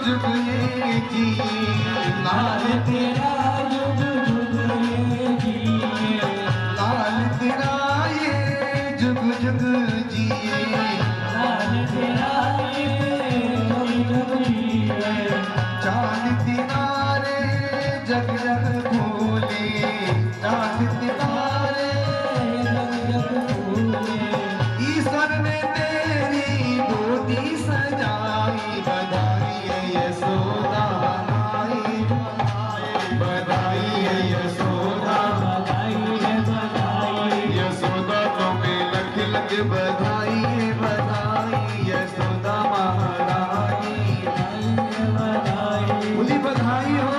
जुग ये जी, लाल तेरा जुग जुग ये जी, लाल तेरा ये जुग जुग जिए, लाल तेरा ये जुग जुग जिए। चांद तेरा रे जग जग फूले, चांद तेरा रे जग जग फूले। ईश्वर ने तेरी गोदी सजाई, बधाई है यशोदा, बधाई है यशोदा, बधाई है बधाई, यशोदा तुम्हें लख लख बधाई है बधाई, यशोदा महारानी बधाई। बोली बधाई हो।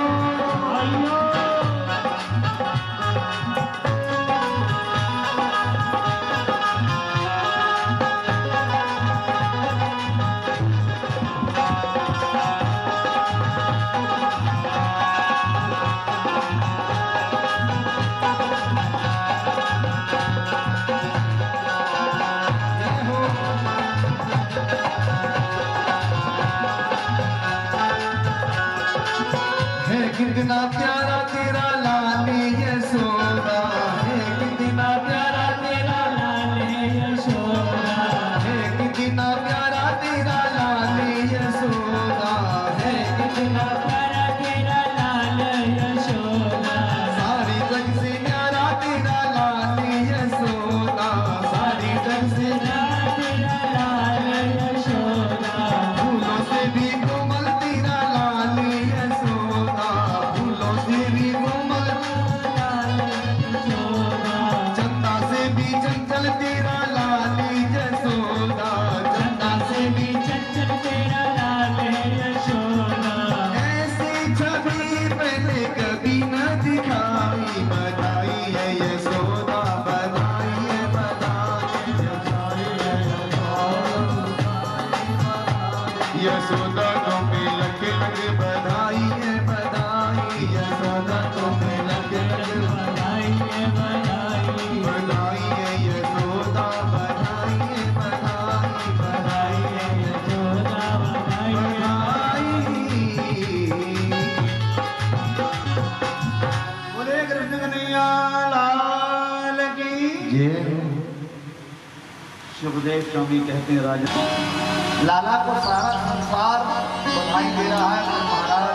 है कितना प्यारा तेरा लाल यशोदा, है कितना प्यारा तेरा लाल यशोदा, है कितना प्यारा तेरा लाल यशोदा, है कितना प्यारा तेरा लाल यशोदा। सारी जग से प्यारा तेरा लाल यशोदा, सारी जग से प्यारा तेरा लाल यशोदा। फूलों से भी कोमल तेरा लाल यशोदा, फूलों से भी कोमल चंदा से भी चंचल तेरा लाल यशोदा, चंदा से भी चंचल तेरा लाल यशोदा। ऐसी छवि मैंने कभी न दिखाई, बधाई है यशोदा, बधाई है बधाई, यशोदा तुम्हें लख लख बधाई है बधाई, यशोदा तुम्हें लख लख बधाई है बधाई, बधाई है यशोदा, बधाई है बधाई, बधाई है यशोदा, बधाई बोले कृष्ण कन्हैया लाल की। जय। सुखदेव स्वामी कहते हैं राजा लाला को सारा संसार बधाई दे रहा है, पर महाराज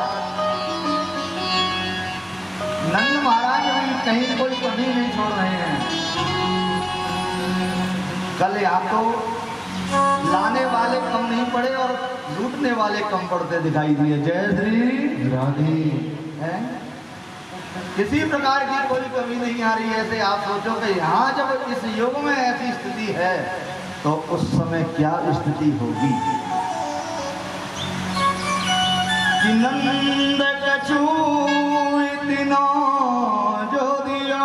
नंद महाराज भी कहीं कोई कमी नहीं छोड़ रहे हैं। कल या तो लाने वाले कम नहीं पड़े और लूटने वाले कम पड़ते दिखाई दिए। जय श्री राधे। हैं? किसी प्रकार की कोई कमी नहीं आ रही। ऐसे आप सोचो कि यहाँ जब इस युग में ऐसी स्थिति है तो उस समय क्या स्थिति होगी। कि नंद कछु इतना जो दिया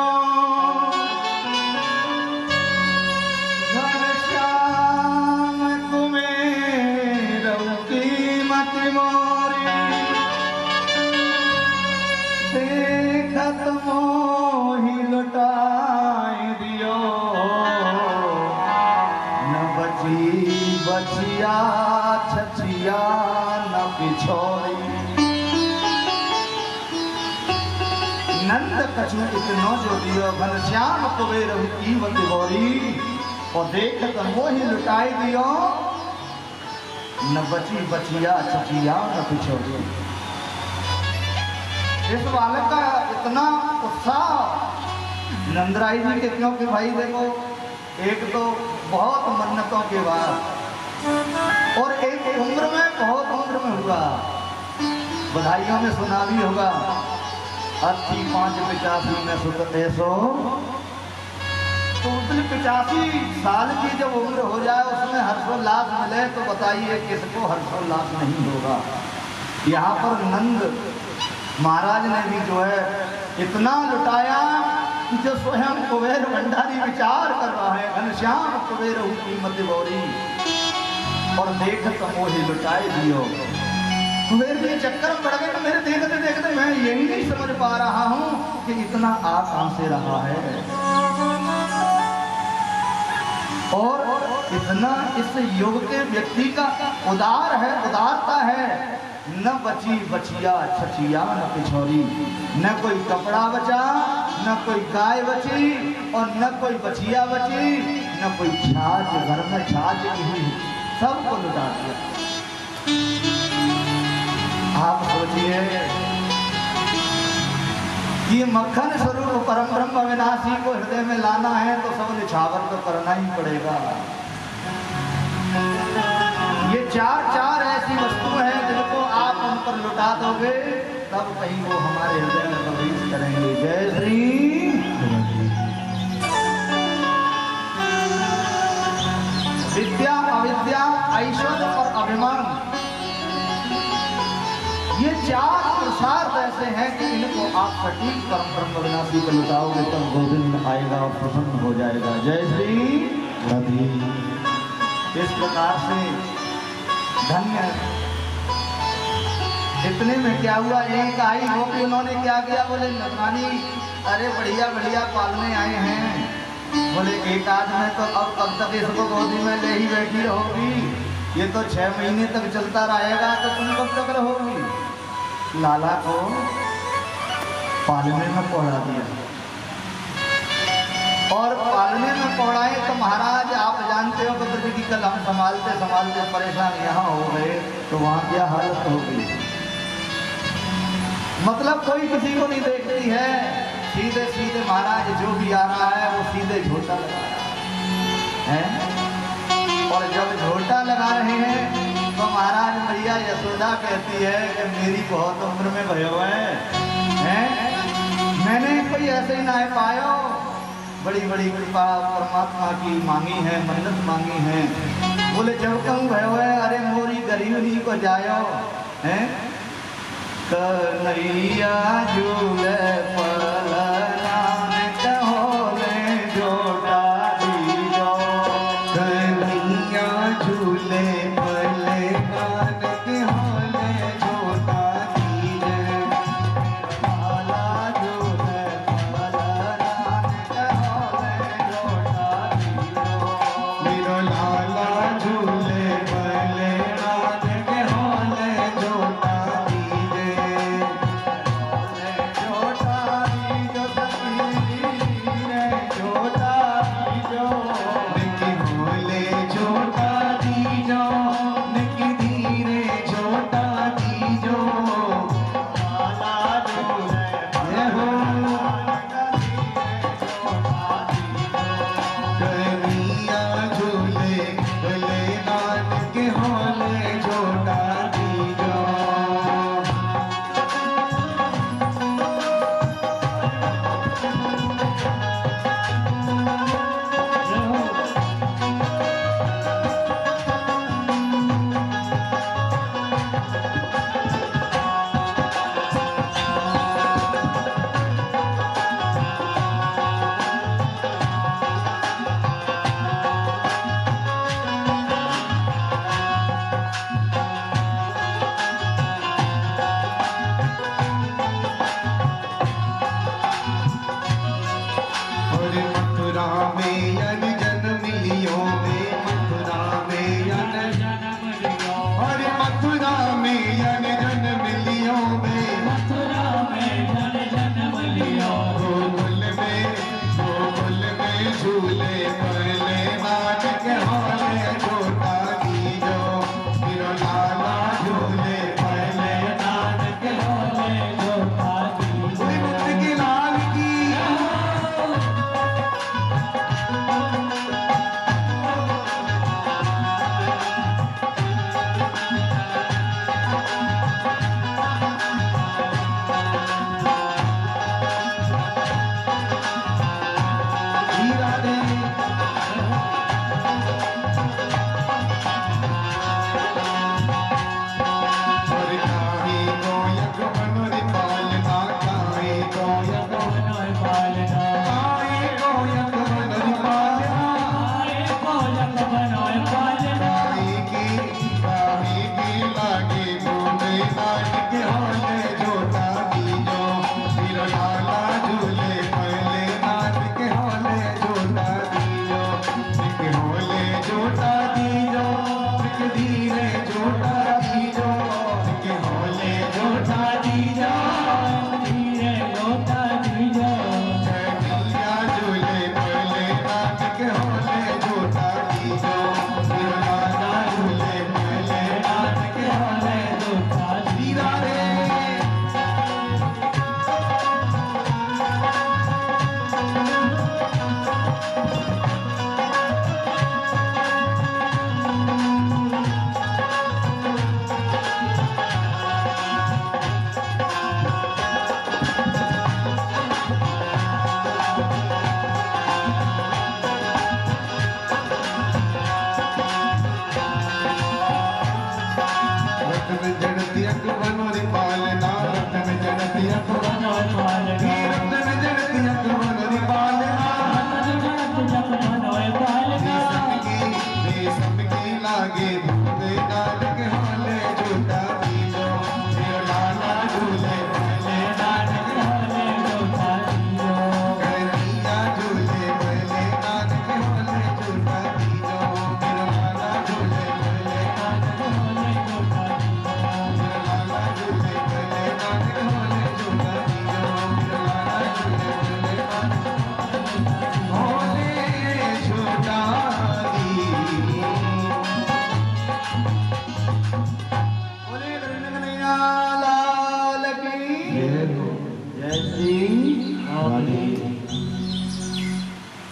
घनश्याम कुमेर कीमत मोरी देखत मोहि लुटाई दियो न बची बचिया छचिया न पिछोरी। नंद कछु इतनो जो दियो घनश्याम कुबेर कीमत मोरी और देखत मोहि लुटाई दियो न बची बचिया छचिया न पिछोरी। इस बालक का इतना उत्साह नंदराई जी के, क्योंकि भाई देखो एक तो बहुत मन्नतों के बाद और एक उम्र में बहुत उम्र में हुआ। बधाइयों में सुना भी होगा 80 5 85 में सुत ऐसो। तो 85 साल की जब उम्र हो जाए उसमें हर्षोल्लास मिले तो बताइए किसको हर्षोल्लास नहीं होगा। यहाँ पर नंद महाराज ने भी जो है इतना लुटाया कि जो स्वयं कुबेर भंडारी विचार कर रहा है घनश्याम कुबेर कीमत मोरी और देखत मोहि लुटाए दियो। कुबेर जी चक्कर में पड़ गए तो मेरे देखते देखते मैं यही नहीं समझ पा रहा हूँ कि इतना आ कहां से रहा है और इतना इस युग के व्यक्ति का उदार है, उदारता है। न बची बचिया छचिया न पिछोरी, न कोई कपड़ा बचा न कोई गाय बची और न कोई बचिया बची न कोई छाछ, घर में छाछ की सबको लुटा दिया। आप सोचिए ये मक्खन स्वरूप परम ब्रह्म अविनाशी को हृदय में लाना है तो सब निछावर तो करना ही पड़ेगा। ये चार ऐसी वस्तु हैं जिनको आप उन पर लुटा दोगे तब कहीं वो हमारे हृदय में प्रवेश करेंगे। जय श्री। विद्या अविद्या ऐश्वर्य और अभिमान, ये 4 पुरुषार्थ ऐसे हैं कि इनको आप सटीक परम ब्रह्म अविनाशी को लुटाओगे तब वो दिन आएगा और प्रसन्न हो जाएगा। जय श्री राधे। इस प्रकार से धन्य। इतने में क्या हुआ, एक आई हो कि उन्होंने क्या किया, बोले नरनानी अरे बढ़िया बढ़िया पालने आए हैं। बोले एक आध में तो अब कब तक इसको गोदी में ले ही बैठी रहोगी, ये तो 6 महीने तक चलता रहेगा तो तुम कब तक रहोगी। लाला को पालने में पहुंचा दिया और पालने में पहुंचाए तो महाराज आप जानते हो बद्र की कल हम संभालते संभालते परेशान यहाँ हो गए तो वहाँ क्या हालत होगी। मतलब कोई किसी को नहीं देखती है, सीधे सीधे महाराज जो भी आ रहा है वो सीधे झोटा लगा रहा है। और जब झोटा लगा रहे हैं तो महाराज मैया यशोदा कहती है कि मेरी बहुत उम्र में भयो है, मैंने कोई ऐसे ही ना पायो, बड़ी बड़ी कृपा परमात्मा की मांगी है, मन्नत मांगी है। बोले जब कहूँ भयो है, अरे मोरी गरीबी को जायो हैं कन्हैया झूले पलना कहोले जोड़ा दीजो, कन्हैया झूले पलना कहोले जोड़ा दीजे, लाला झूले पलना कहोले जोड़ा दीजो, मेरो लाला झूले पलना कहोले जोड़ा No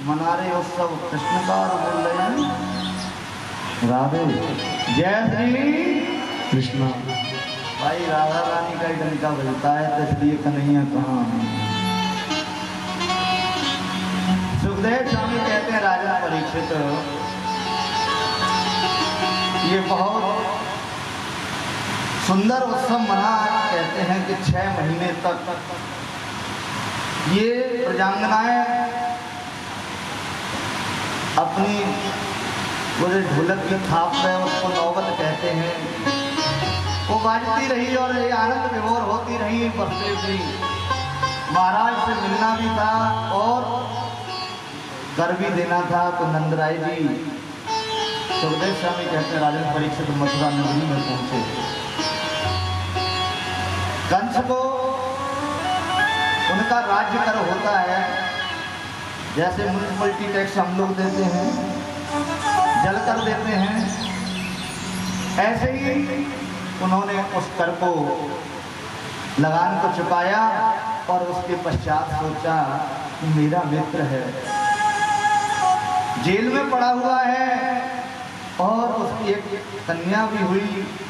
मना रहे उत्सव कृष्णकार बोल रहे हैं राधे जय श्री कृष्णा। भाई राधा रानी का डंका बजता है तो इसलिए कन्हैया कहाँ है। सुखदेव स्वामी कहते हैं राजा परीक्षित ये बहुत सुंदर उत्सव मना। कहते हैं कि 6 महीने तक ये प्रजांगनाएं अपनी वो ढोलक की थाप है उसको नौबत कहते हैं वो बाजती रही और ये आनंद विभोर होती रही। बसदेव जी महाराज से मिलना भी था और कर भी देना था। तो नंदराय जी सुखदेव स्वामी कहते हैं राजन परीक्षित मथुरा नगरी में पहुंचे। कंस को उनका राज्य कर होता है जैसे म्यूनिसिपलिटी टैक्स हम लोग देते हैं जल कर देते हैं ऐसे ही उन्होंने उस कर को लगान को चुकाया और उसके पश्चात सोचा कि मेरा मित्र है जेल में पड़ा हुआ है और उसकी एक कन्या भी हुई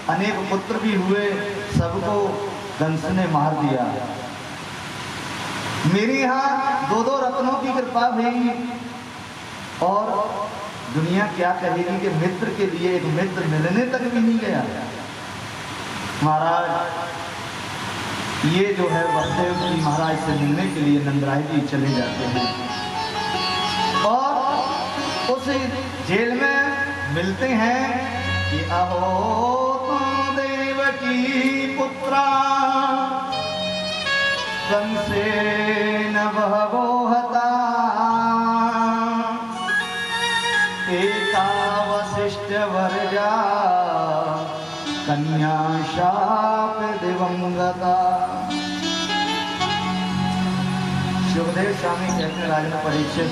अनेक पुत्र भी हुए सबको कंस ने मार दिया। मेरे यहाँ 2-2 रत्नों की कृपा हुई और दुनिया क्या कहेगी कि मित्र के लिए एक मित्र मिलने तक भी नहीं गया। महाराज ये जो है बसदेव जी महाराज से मिलने के लिए नंदराय जी चले जाते हैं और उस जेल में मिलते हैं कि अहो देवकी पुत्रा कंसेन बहवो हता एका वसिष्ठ वर्जा कन्या शाप दिवंगता। सुखदेव स्वामी कहते हैं राजन परीक्षित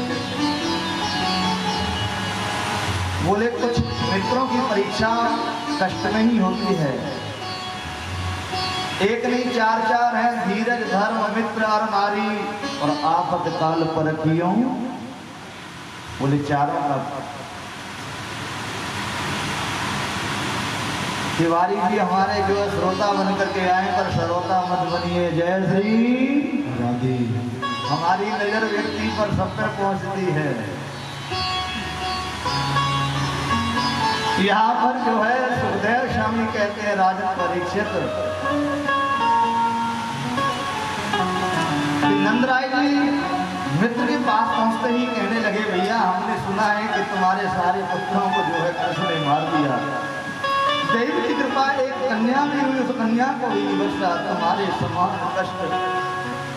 बोले कुछ मित्रों की परीक्षा कष्ट में ही होती है। एक नहीं 4 हैं धीरज धर्म मित्र और नारी और आफत काल पर कियों बोले 4 का। तिवारी जी हमारे जो श्रोता बन करके आए पर श्रोता मत बनिए। जय श्री राधे। हमारी नजर व्यक्ति पर सब पर पहुंचती है। यहाँ पर जो है सुखदेव स्वामी कहते हैं राजन परीक्षित नंदराय जी मित्र के पास पहुंचते ही कहने लगे, भैया हमने सुना है कि तुम्हारे सारे पुत्रों को जो है कृष्ण ने मार दिया। देवी की कृपा एक कन्या भी हुई, उस कन्या को भी बचा। तुम्हारे समान कष्ट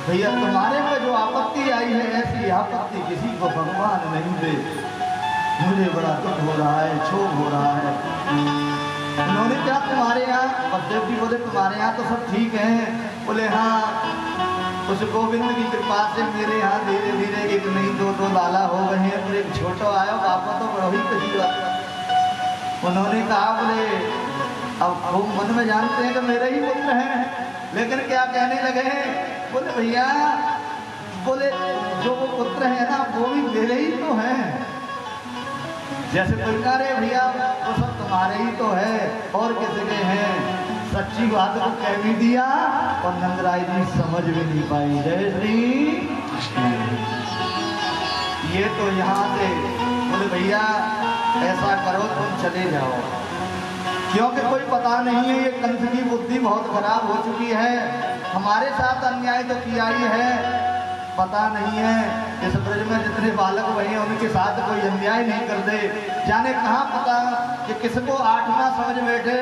भैया, तुम्हारे पे जो आपत्ति आई है, ऐसी आपत्ति किसी को भगवान नहीं दे। मुझे बड़ा दुख हो रहा है, क्षोभ हो रहा है। उन्होंने क्या तुम्हारे यहाँ, बलदेव जी बोले तुम्हारे यहाँ तो सब ठीक है। बोले हाँ, उस गोविंद की कृपा से मेरे यहाँ धीरे धीरे एक नहीं दो लाला हो गए हैं। फिर एक छोटा आया, पापा तो बड़ा ही कही। उन्होंने कहा बोले अब वो मन में जानते हैं कि मेरे ही पुत्र हैं, लेकिन क्या कहने लगे हैं, बोले भैया बोले जो वो पुत्र है ना वो भी मेरे ही तो हैं। जैसे कोई कह रहे भैया वो सब तुम्हारे ही तो है और किसी के हैं। सच्ची बात को कह भी दिया और नंदराय जी समझ भी नहीं पाई। जय श्री ये तो यहाँ से बोले भैया ऐसा करो तुम चले जाओ, क्योंकि कोई पता नहीं है, ये कंस की बुद्धि बहुत खराब हो चुकी है। हमारे साथ अन्याय तो किया ही है, पता नहीं है इस ब्रज में जितने बालक हुए हैं उनके साथ कोई अन्याय नहीं कर दे। जाने कहाँ पता कि किसको आठवां समझ बैठे।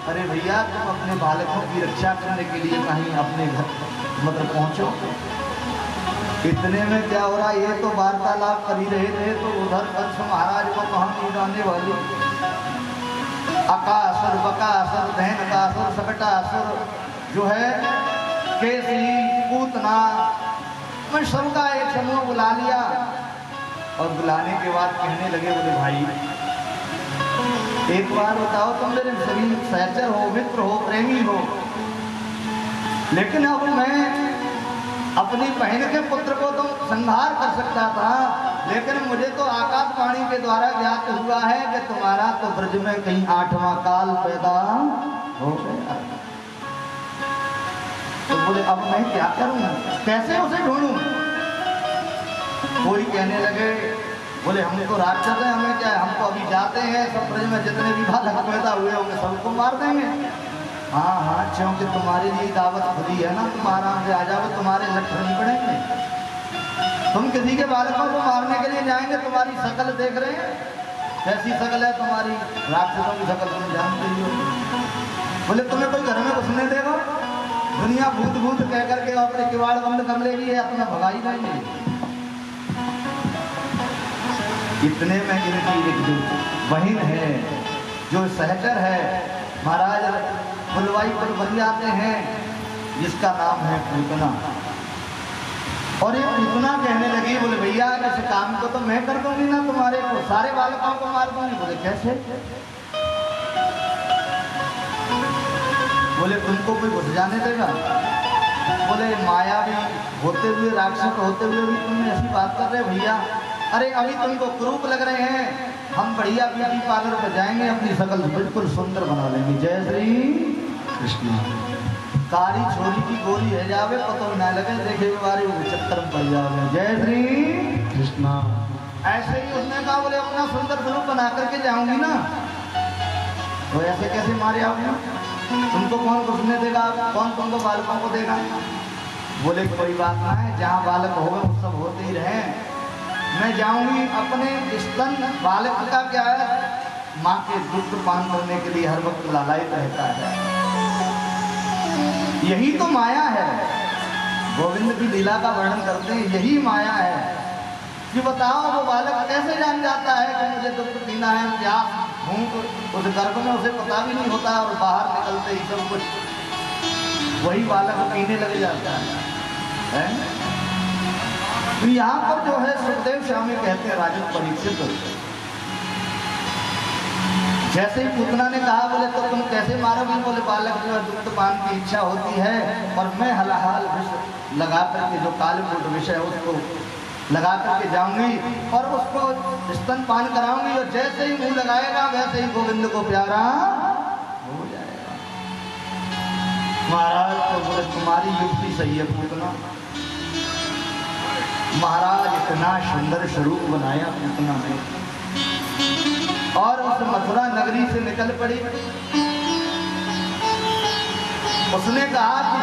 अरे भैया तुम अपने बालकों की रक्षा करने के लिए कहीं अपने घर मतलब पहुंचो। इतने में क्या हो रहा, ये तो वार्तालाप कर ही रहे थे तो उधर कंस महाराज को कहानी उड़ाने वाली अकासुर बकासुर धैनकासुर सकटासुर जो है केसी पूतना, मैं सबका एक समूह बुला लिया। और बुलाने के बाद कहने लगे, बोले भाई एक बार बताओ, तुम मेरे सभी सहचर हो, मित्र हो, प्रेमी हो, लेकिन अब मैं अपनी बहन के पुत्र को तो संहार कर सकता था, लेकिन मुझे तो आकाशवाणी के द्वारा ज्ञात हुआ है कि तुम्हारा तो ब्रज में कहीं आठवां काल पैदा हो गया। तो बोले अब मैं क्या करूं, कैसे उसे ढूंढूं? कोई कहने लगे, बोले हम तो राक्षस हैं, हमें क्या है, हम तो अभी जाते हैं, सब ब्रज में जितने भी बालक पैदा हुए होंगे सबको मार देंगे। हाँ हाँ, क्योंकि तुम्हारे लिए दावत खुली है ना, तुम आराम से आ जाओ, तुम्हारे लक्षण नहीं पड़ेंगे। तुम किसी के बालकों को मारने के लिए जाएंगे, तुम्हारी शकल देख रहे हैं कैसी शकल है तुम्हारी, राक्षसों की शकल तुम जानते ही हो। बोले तुम्हें कोई घर में घुसने देगा? दुनिया भूत भूत कह करके अपने किवाड़ बंद कर लेगी या तुम्हें भगा ही देंगे। इतने में इनकी एक जो बहन है, जो सहचर है, महाराज बुलवाई पर बन जाते हैं, जिसका नाम है पूतना। और ये पूतना कहने लगी, बोले भैया इस काम को तो मैं कर दूंगी ना, तुम्हारे को सारे बालकों को मार दूंगी। बोले कैसे? बोले तुमको कोई घुस जाने देगा? बोले माया भी होते हुए, राक्षस होते हुए भी तुम ऐसी बात कर रहे भैया? अरे अभी तुमको कुरूप लग रहे हैं, हम बढ़िया ब्यूटी पार्लर पर जाएंगे, अपनी शकल बिल्कुल सुंदर बना लेंगे। जय श्री कृष्ण। कारी छोरी की गोली है जावे, पता ना लगे, देखे बारे वो चक्कर में पड़ जाओगे। जय श्री कृष्ण। ऐसे ही उसने कहा, बोले अपना सुंदर स्वरूप बना करके जाऊंगी ना, तो ऐसे कैसे मारे आओगे? तुमको कौन घुसने देगा? कौन तुमको बालकों को देगा? बोले कोई बात ना है, जहाँ बालक होगा वो सब होते ही रहे, मैं जाऊंगी। अपने स्तन बालक का क्या है, माँ के दुग्ध पान करने के लिए हर वक्त लालायित रहता है। यही तो माया है। गोविंद की लीला का वर्णन करते हैं, यही माया है कि बताओ वो बालक कैसे जान जाता है कि मुझे दुग्ध पीना है, प्यास भूख उस गर्भ में उसे पता भी नहीं होता, और बाहर निकलते ही सब कुछ वही बालक पीने लग जाता है। तो यहाँ पर जो है सुखदेव स्वामी कहते हैं, राजन परीक्षित, जैसे ही पूतना ने कहा, बोले तो तुम कैसे मारोगे? बोले बालक जो है दुग्ध पान की इच्छा होती है, और मैं हलाहल विष लगा करके जो कालकूट विषय है उसको लगा करके जाऊंगी और उसको स्तन पान कराऊंगी, और जैसे ही मुंह लगाएगा वैसे ही गोविंद को प्यारा हो जाएगा। महाराज तो बोले तुम्हारी युक्ति सही है पूतना। महाराज इतना सुंदर स्वरूप बनाया पूतना ने, और उस मथुरा नगरी से निकल पड़ी। उसने कहा कि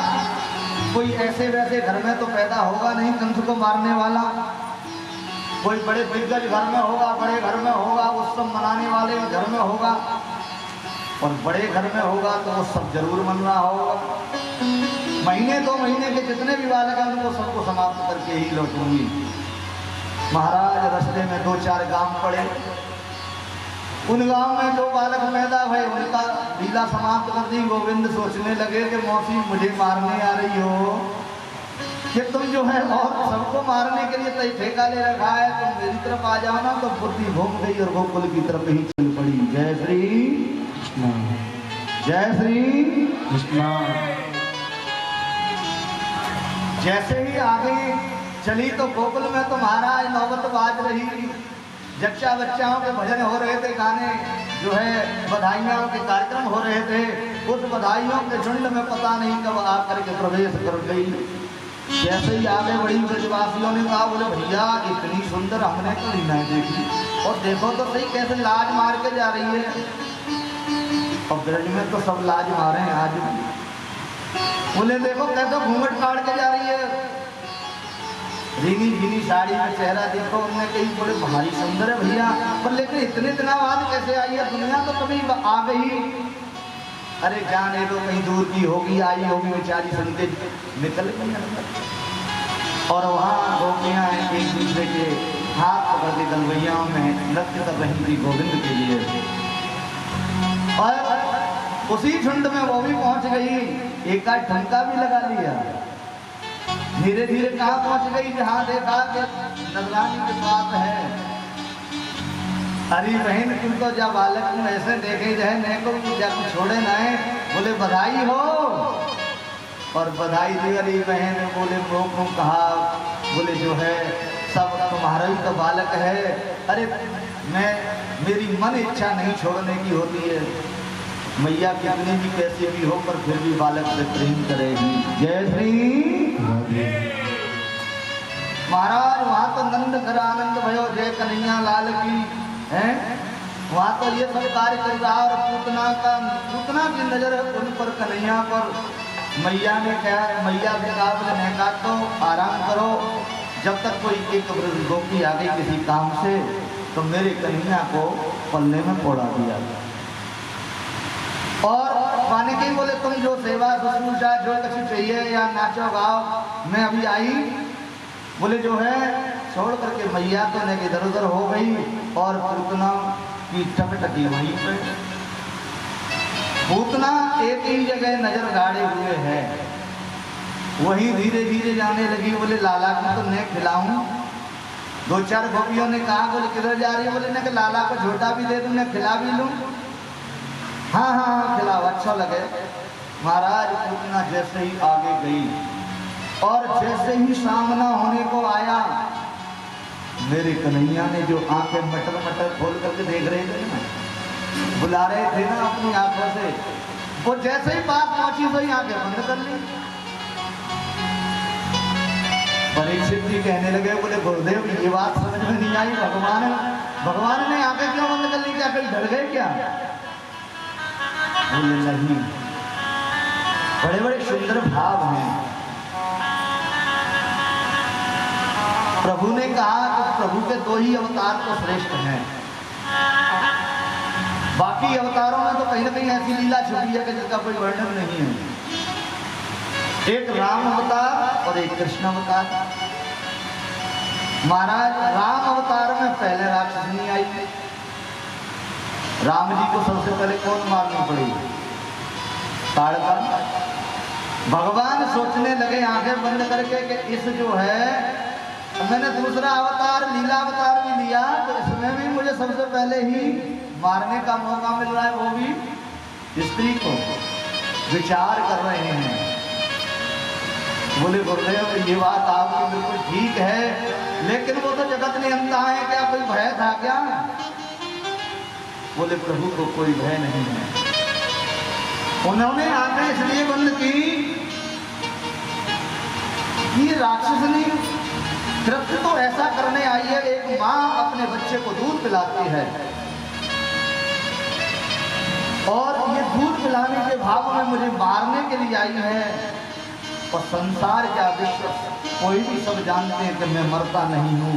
कोई ऐसे वैसे घर में तो पैदा होगा नहीं कंस को मारने वाला। कोई बड़े दिग्गज घर में होगा, बड़े घर में होगा, उत्सव मनाने वाले घर में होगा, और बड़े घर में होगा तो वो सब जरूर मन रहा होगा। महीने 2 महीने के जितने भी बालक हैं उनको सबको समाप्त करके ही लौटूंगी। महाराज रास्ते में 2-4 गांव पड़े, उन गांव में जो बालक पैदा हुए उनका लीला समाप्त कर दी। गोविंद सोचने लगे कि मौसी मुझे मारने आ रही हो कि तुम जो है और सबको मारने के लिए तय ठेका ले रखा है, तुम मेरी तरफ आ जाओ ना। तो बुद्धि घूम गई और गोकुल की तरफ ही चल पड़ी। जय श्री कृष्ण, जय श्री कृष्ण। जैसे ही आगे चली तो गोकुल में तो महाराज नौबत बाज रही। जच्चा बच्चाओं के भजन हो रहे थे, गाने जो है बधाइयों के कार्यक्रम हो रहे थे। उस बधाइयों के झुंड में पता नहीं कब आकर के प्रवेश कर गई। जैसे ही आगे बढ़ी ब्रजवासियों ने कहा, बोले भैया इतनी सुंदर हमने कभी नहीं देखी, और देखो तो सही कैसे लाज मार के जा रही है। और ब्रज में तो सब लाज मारे हैं आज। बोले देखो कैसे घूंघट काट के जा रही है, भीनी भीनी साड़ी में चेहरा देखो। उन्होंने कही बड़े भारी सुंदर है भैया, पर लेकिन इतने दिनों बाद कैसे आई है, दुनिया तो कभी आ गई। अरे जाने दो, कहीं दूर की होगी, आई होगी बेचारी, सुन के निकल गई। और वहाँ गोपियाँ एक दूसरे के हाथ पकड़ के गलवैयाओं में नृत्य कर रही थी गोविंद के लिए। और उसी झुंड में वो भी पहुँच गई, एक आध ठुमका भी लगा लिया। धीरे धीरे कहाँ पहुँच गई, जहाँ देखा कि नजरानी के पास है। अरे बहन तुम तो जब बालक तुम ऐसे देखे जाए नहीं को जब छोड़े ना है। बोले बधाई हो, और बधाई दी। अरे बहन बोले वो कहा, बोले जो है सब तुम्हारा ही तो बालक है। अरे मेरी मन इच्छा नहीं छोड़ने की होती है, मैया कितनी भी कैसी भी हो पर फिर भी बालक से प्रेम करेगी। जय श्री महाराज। वहाँ तो नंद घर आनंद भयो, जय कन्हैया लाल की है। वहाँ तो ये सब कार्य कर रहा, और पूतना की नजर उन पर कन्हैया पर। मैया ने क्या, मैया के कहा तो आराम करो, जब तक कोई एक गोपी आ गई किसी काम से तो मेरे कन्हैया को पल्ले में पोड़ा दिया। और पाने के बोले तुम जो सेवा शुश्रूषा जो कुछ चाहिए या नाचो गाओ, मैं अभी आई। बोले जो है छोड़ करके मैया तो लेके इधर उधर हो गई, और पूतना की टपटकी वहीं पे। पूतना एक ही जगह नजर गाड़े हुए है, वहीं धीरे धीरे जाने लगी। बोले लाला को तो मैं खिलाऊं। 2-4 गोपियों ने कहा, बोले किधर जा रही है। बोले न लाला को झोटा भी दे दूं, मैं खिला भी लूं। हाँ हाँ खिलाओ, अच्छा लगे। महाराज पूतना जैसे ही आगे गई और जैसे ही सामना होने को आया, मेरे कन्हैया ने जो आंखें मटर मटर खोल करके देख रहे थे ना, बुला रहे थे ना अपनी आंखों से, वो जैसे ही पास पहुंची तो ही आंखें बंद कर ली। परीक्षित जी कहने लगे, बोले गुरुदेव ये बात समझ में नहीं आई, भगवान ने आंखें क्यों बंद कर ली, क्या कहीं डर गए क्या। बोले नहीं, बड़े बड़े सुंदर भाव हैं। प्रभु ने कहा कि प्रभु के 2 ही अवतार तो श्रेष्ठ हैं, बाकी अवतारों में तो कहीं ना कहीं ऐसी लीला छुपी है कि जिसका कोई वर्णन नहीं है। एक राम अवतार और एक कृष्ण अवतार। महाराज राम अवतार में पहले राक्षसनी आई। राम जी को सबसे पहले कौन मारनी पड़ी, ताड़का। भगवान सोचने लगे आंखें बंद करके कि इस जो है, मैंने दूसरा अवतार लीला अवतार भी लिया तो इसमें भी मुझे सबसे पहले ही मारने का मौका मिल रहा है, वो भी स्त्री को। विचार कर रहे हैं। बोले गुरुदेव ये बात आपकी बिल्कुल ठीक है, लेकिन वो तो जगत नियंता है, क्या कोई भय था क्या। बोले प्रभु को कोई भय नहीं है। उन्होंने आंखें इसलिए बंद की कि राक्षसनी कृत्य तो ऐसा करने आई है, एक माँ अपने बच्चे को दूध पिलाती है और ये दूध पिलाने के भाव में मुझे मारने के लिए आई है। और संसार का विश्व कोई भी सब जानते हैं कि मैं मरता नहीं हूँ,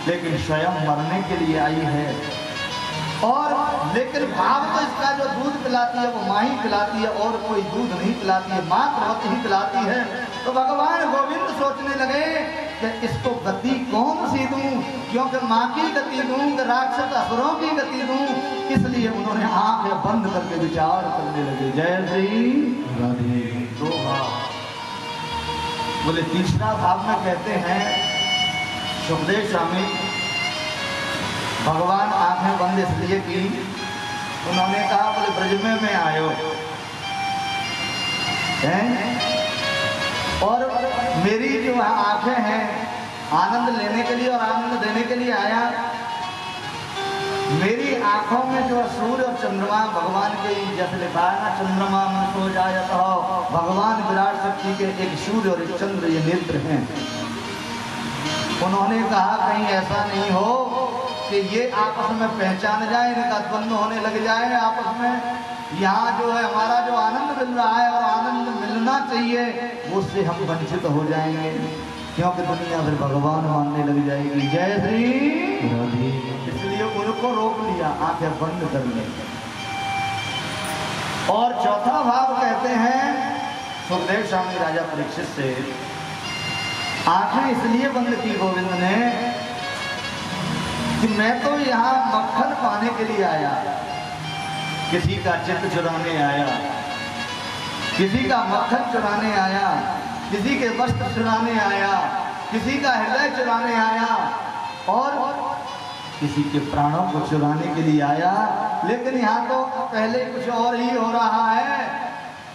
लेकिन स्वयं मरने के लिए आई है। और लेकिन भाव तो इसका जो दूध पिलाती है वो माँ ही पिलाती है, और कोई दूध नहीं पिलाती है, मातृवत ही पिलाती है। तो भगवान गोविंद सोचने लगे कि इसको गति कौन सी दूं, क्योंकि माँ की गति दूं कि राक्षस असुरों की गति दूं, इसलिए उन्होंने आंखें बंद करके विचार करने लगे। जय श्री राधे। दो भाव बोले। तीसरा भाव में कहते हैं सुखदेव स्वामी, भगवान आंखें बंद इसलिए की, उन्होंने कहा बोले ब्रज में मैं आयो हैं और मेरी जो आंखें हैं आनंद लेने के लिए और आनंद देने के लिए आया। मेरी आंखों में जो सूर्य और चंद्रमा भगवान के जैसे लिखा है ना, चंद्रमा में सो जाए तो भगवान विराट शक्ति के एक सूर्य और एक चंद्र ये नेत्र हैं। उन्होंने कहा कहीं ऐसा नहीं हो कि ये आपस में पहचान जाए, इनका द्वंद्व होने लग जाए आपस में। यहाँ जो है हमारा जो आनंद मिल रहा है और आनंद मिलना चाहिए, उससे हम वंचित हो जाएंगे, क्योंकि दुनिया फिर भगवान मानने लग जाएगी। जय श्री राधे। इसलिए उनको रोक लिया, आंखें बंद कर ली। और चौथा भाव कहते हैं सुखदेव स्वामी राजा परीक्षित से, आंखें इसलिए बंद की गोविंद ने कि मैं तो यहाँ मक्खन पाने के लिए आया, किसी का चित्त चुराने आया, किसी का मक्खन चुराने आया, किसी के वस्त्र चुराने आया, किसी का हृदय चुराने आया और किसी के प्राणों को चुराने के लिए आया। लेकिन यहाँ तो पहले कुछ और ही हो रहा है।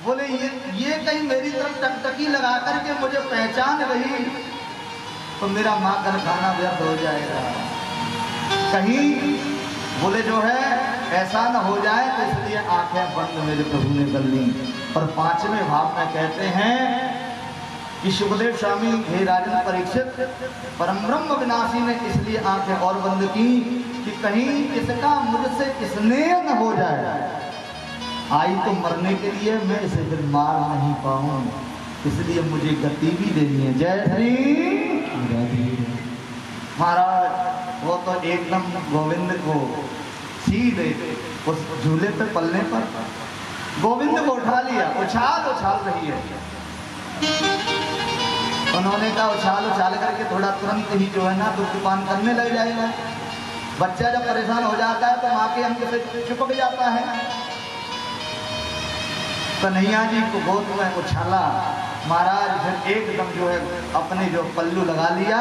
बोले ये कहीं मेरी तरफ टकटकी लगा करके मुझे पहचान गई तो मेरा माखन खाना व्यर्थ हो जाएगा। कहीं बोले जो है ऐसा न हो जाए, तो इसलिए आंखें बंद मेरे प्रभु ने कर ली। और पांचवें भाव में कहते हैं कि सुखदेव स्वामी हे राजन परीक्षित, परम ब्रह्म विनाशी ने इसलिए आंखें और बंद की कि कहीं इसका मुझसे स्नेह न हो जाए। आई तो मरने के लिए, मैं इसे फिर मार नहीं पाऊं, इसलिए मुझे गति भी देनी है। जय श्री महाराज। वो तो एकदम गोविंद को सीधे उस झूले पे पलने पर गोविंद को उठा लिया। उछाल उछाल रही है। उन्होंने कहा उछाल उछाल करके थोड़ा तुरंत ही जो है ना दुग्ध पान करने लग जाएगा। बच्चा जब परेशान हो जाता है तो माँ के अंक से चिपक जाता है। कन्हैया जी को गोद में उछाला महाराज, फिर एकदम जो है अपने जो पल्लू लगा लिया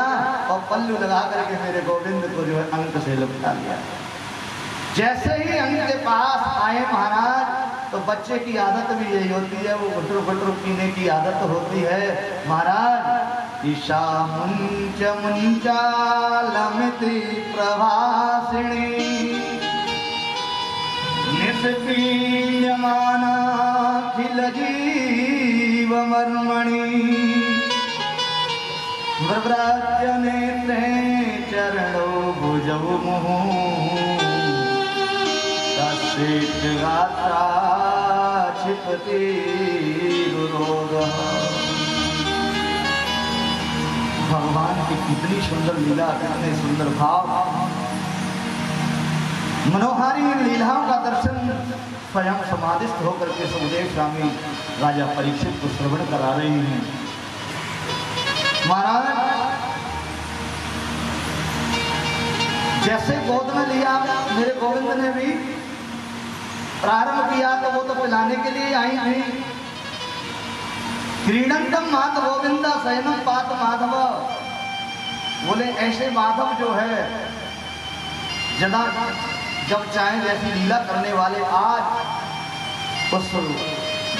और पल्लू लगा करके मेरे गोविंद को जो है अंक से लपटा लिया। जैसे ही अंक के पास आए महाराज, तो बच्चे की आदत भी यही होती है, वो गुटरू गुटरू पीने की आदत होती है महाराज। ईशा मुंच मुंचालमिति प्रभासिणी निष्पीयमाना खिल जीव मर्मणि व्रव्राज्य नेत्रे चरणो भुजौ मुहु तस्येत गात्रा क्षिपति रुरोगः। भगवान की कितनी सुंदर लीला, कितने सुंदर भाव, मनोहारी लीलाओं का दर्शन स्वयं समाधिस्थ होकर के सुखदेव स्वामी राजा परीक्षित को श्रवण करा रहे हैं। महाराज जैसे गोद में लिया मेरे गोविंद ने भी प्रारंभ किया, तो वो तो पिलाने के लिए आई थी। क्रीडंतम मात गोविंदा शयनम पात माधव। बोले ऐसे माधव जो है जदा जब चाहे जैसी लीला करने वाले आज उस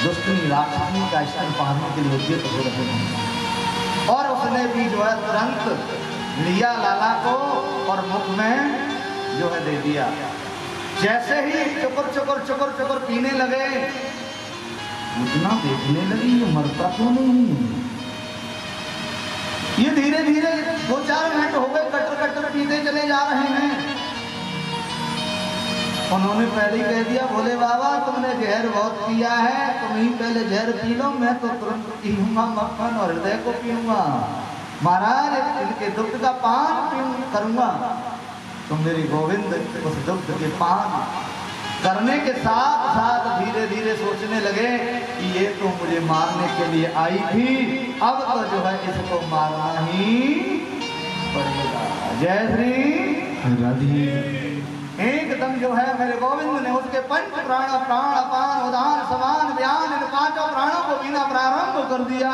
दुष्टनी राक्षसी का स्तन पाने के लिए उद्यत हो रहे हैं। और उसने भी जो है तुरंत लिया लाला को और मुख में जो है दे दिया। जैसे ही चुकुर चुकुर चुकुर चुकुर पीने लगे, इतना देखने लगी ये मरता क्यों नहीं है। ये धीरे धीरे 2-4 मिनट हो गए, कटर कटर पीते चले जा रहे हैं। उन्होंने पहले ही कह दिया, भोले बाबा तुमने जहर बहुत पिया है, तुम ही पहले जहर पी लो, मैं तो तुरंत पीऊंगा मक्खन और हृदय को पीऊंगा। महाराज इनके दुग्ध का पान करूंगा। तो मेरे गोविंद उस दुग्ध के पान करने के साथ साथ धीरे धीरे सोचने लगे कि ये तो मुझे मारने के लिए आई थी, अब तो जो है इसको मारना ही पड़ेगा। जय श्री राधे। एकदम जो है मेरे गोविंद ने उसके पंच प्राण प्राण अपान उदान समान व्यान इन पांचों प्राणों को बिना प्रारंभ कर दिया।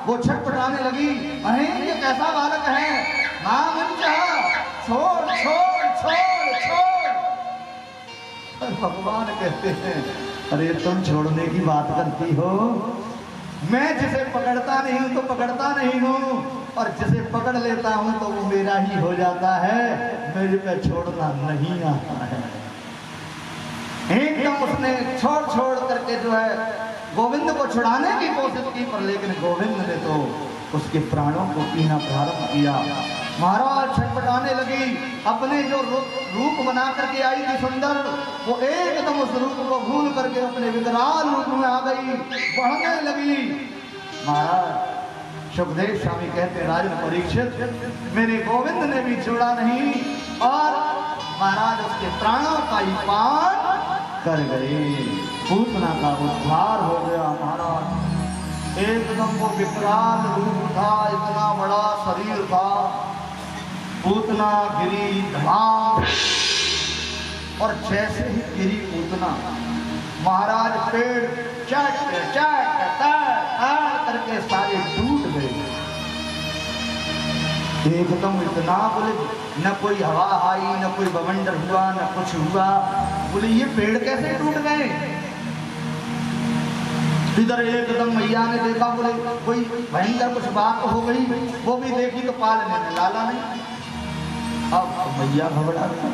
वो छटपटाने लगी, अरे ये कैसा बालक है, नाम छोड़ छोड़ छोड़ छोड़। भगवान कहते हैं, अरे तुम छोड़ने की बात करती हो, मैं जिसे पकड़ता नहीं हूं तो पकड़ता नहीं हूं, और जिसे पकड़ लेता हूं तो वो मेरा ही हो जाता है, मेरे पे छोड़ना नहीं आता है। एकदम उसने छोड़ छोड़ करके जो है गोविंद को छुड़ाने की कोशिश की, पर लेकिन गोविंद ने तो उसके प्राणों को पीना प्रारंभ किया। महाराज छटपटाने लगी, अपने जो रूप बना करके आई थी सुंदर, वो एकदम उस रूप को भूल करके अपने विकराल रूप में आ गई, बढ़ने लगी। महाराज सुखदेव स्वामी कहते, राजन परीक्षित मेरे गोविंद ने भी छोड़ा नहीं, और महाराज उसके प्राणों का ही पान कर गए। पूतना का उद्धार हो गया। महाराज एकदम वो विकराल रूप था, इतना बड़ा शरीर था, पूतना गिरी धाम, और जैसे ही गिरी पूतना, महाराज पेड़ चट चट करके सारे टूट गए। एकदम इतना बोले, न कोई हवा आई, न कोई बवंडर हुआ, न कुछ हुआ। बोले ये पेड़ कैसे टूट गए? इधर एकदम मैया ने देखा, बोले कोई भयंकर कुछ बात हो गई, वो भी देखी तो पालने में लाला नहीं। अब मैया घबरा गई,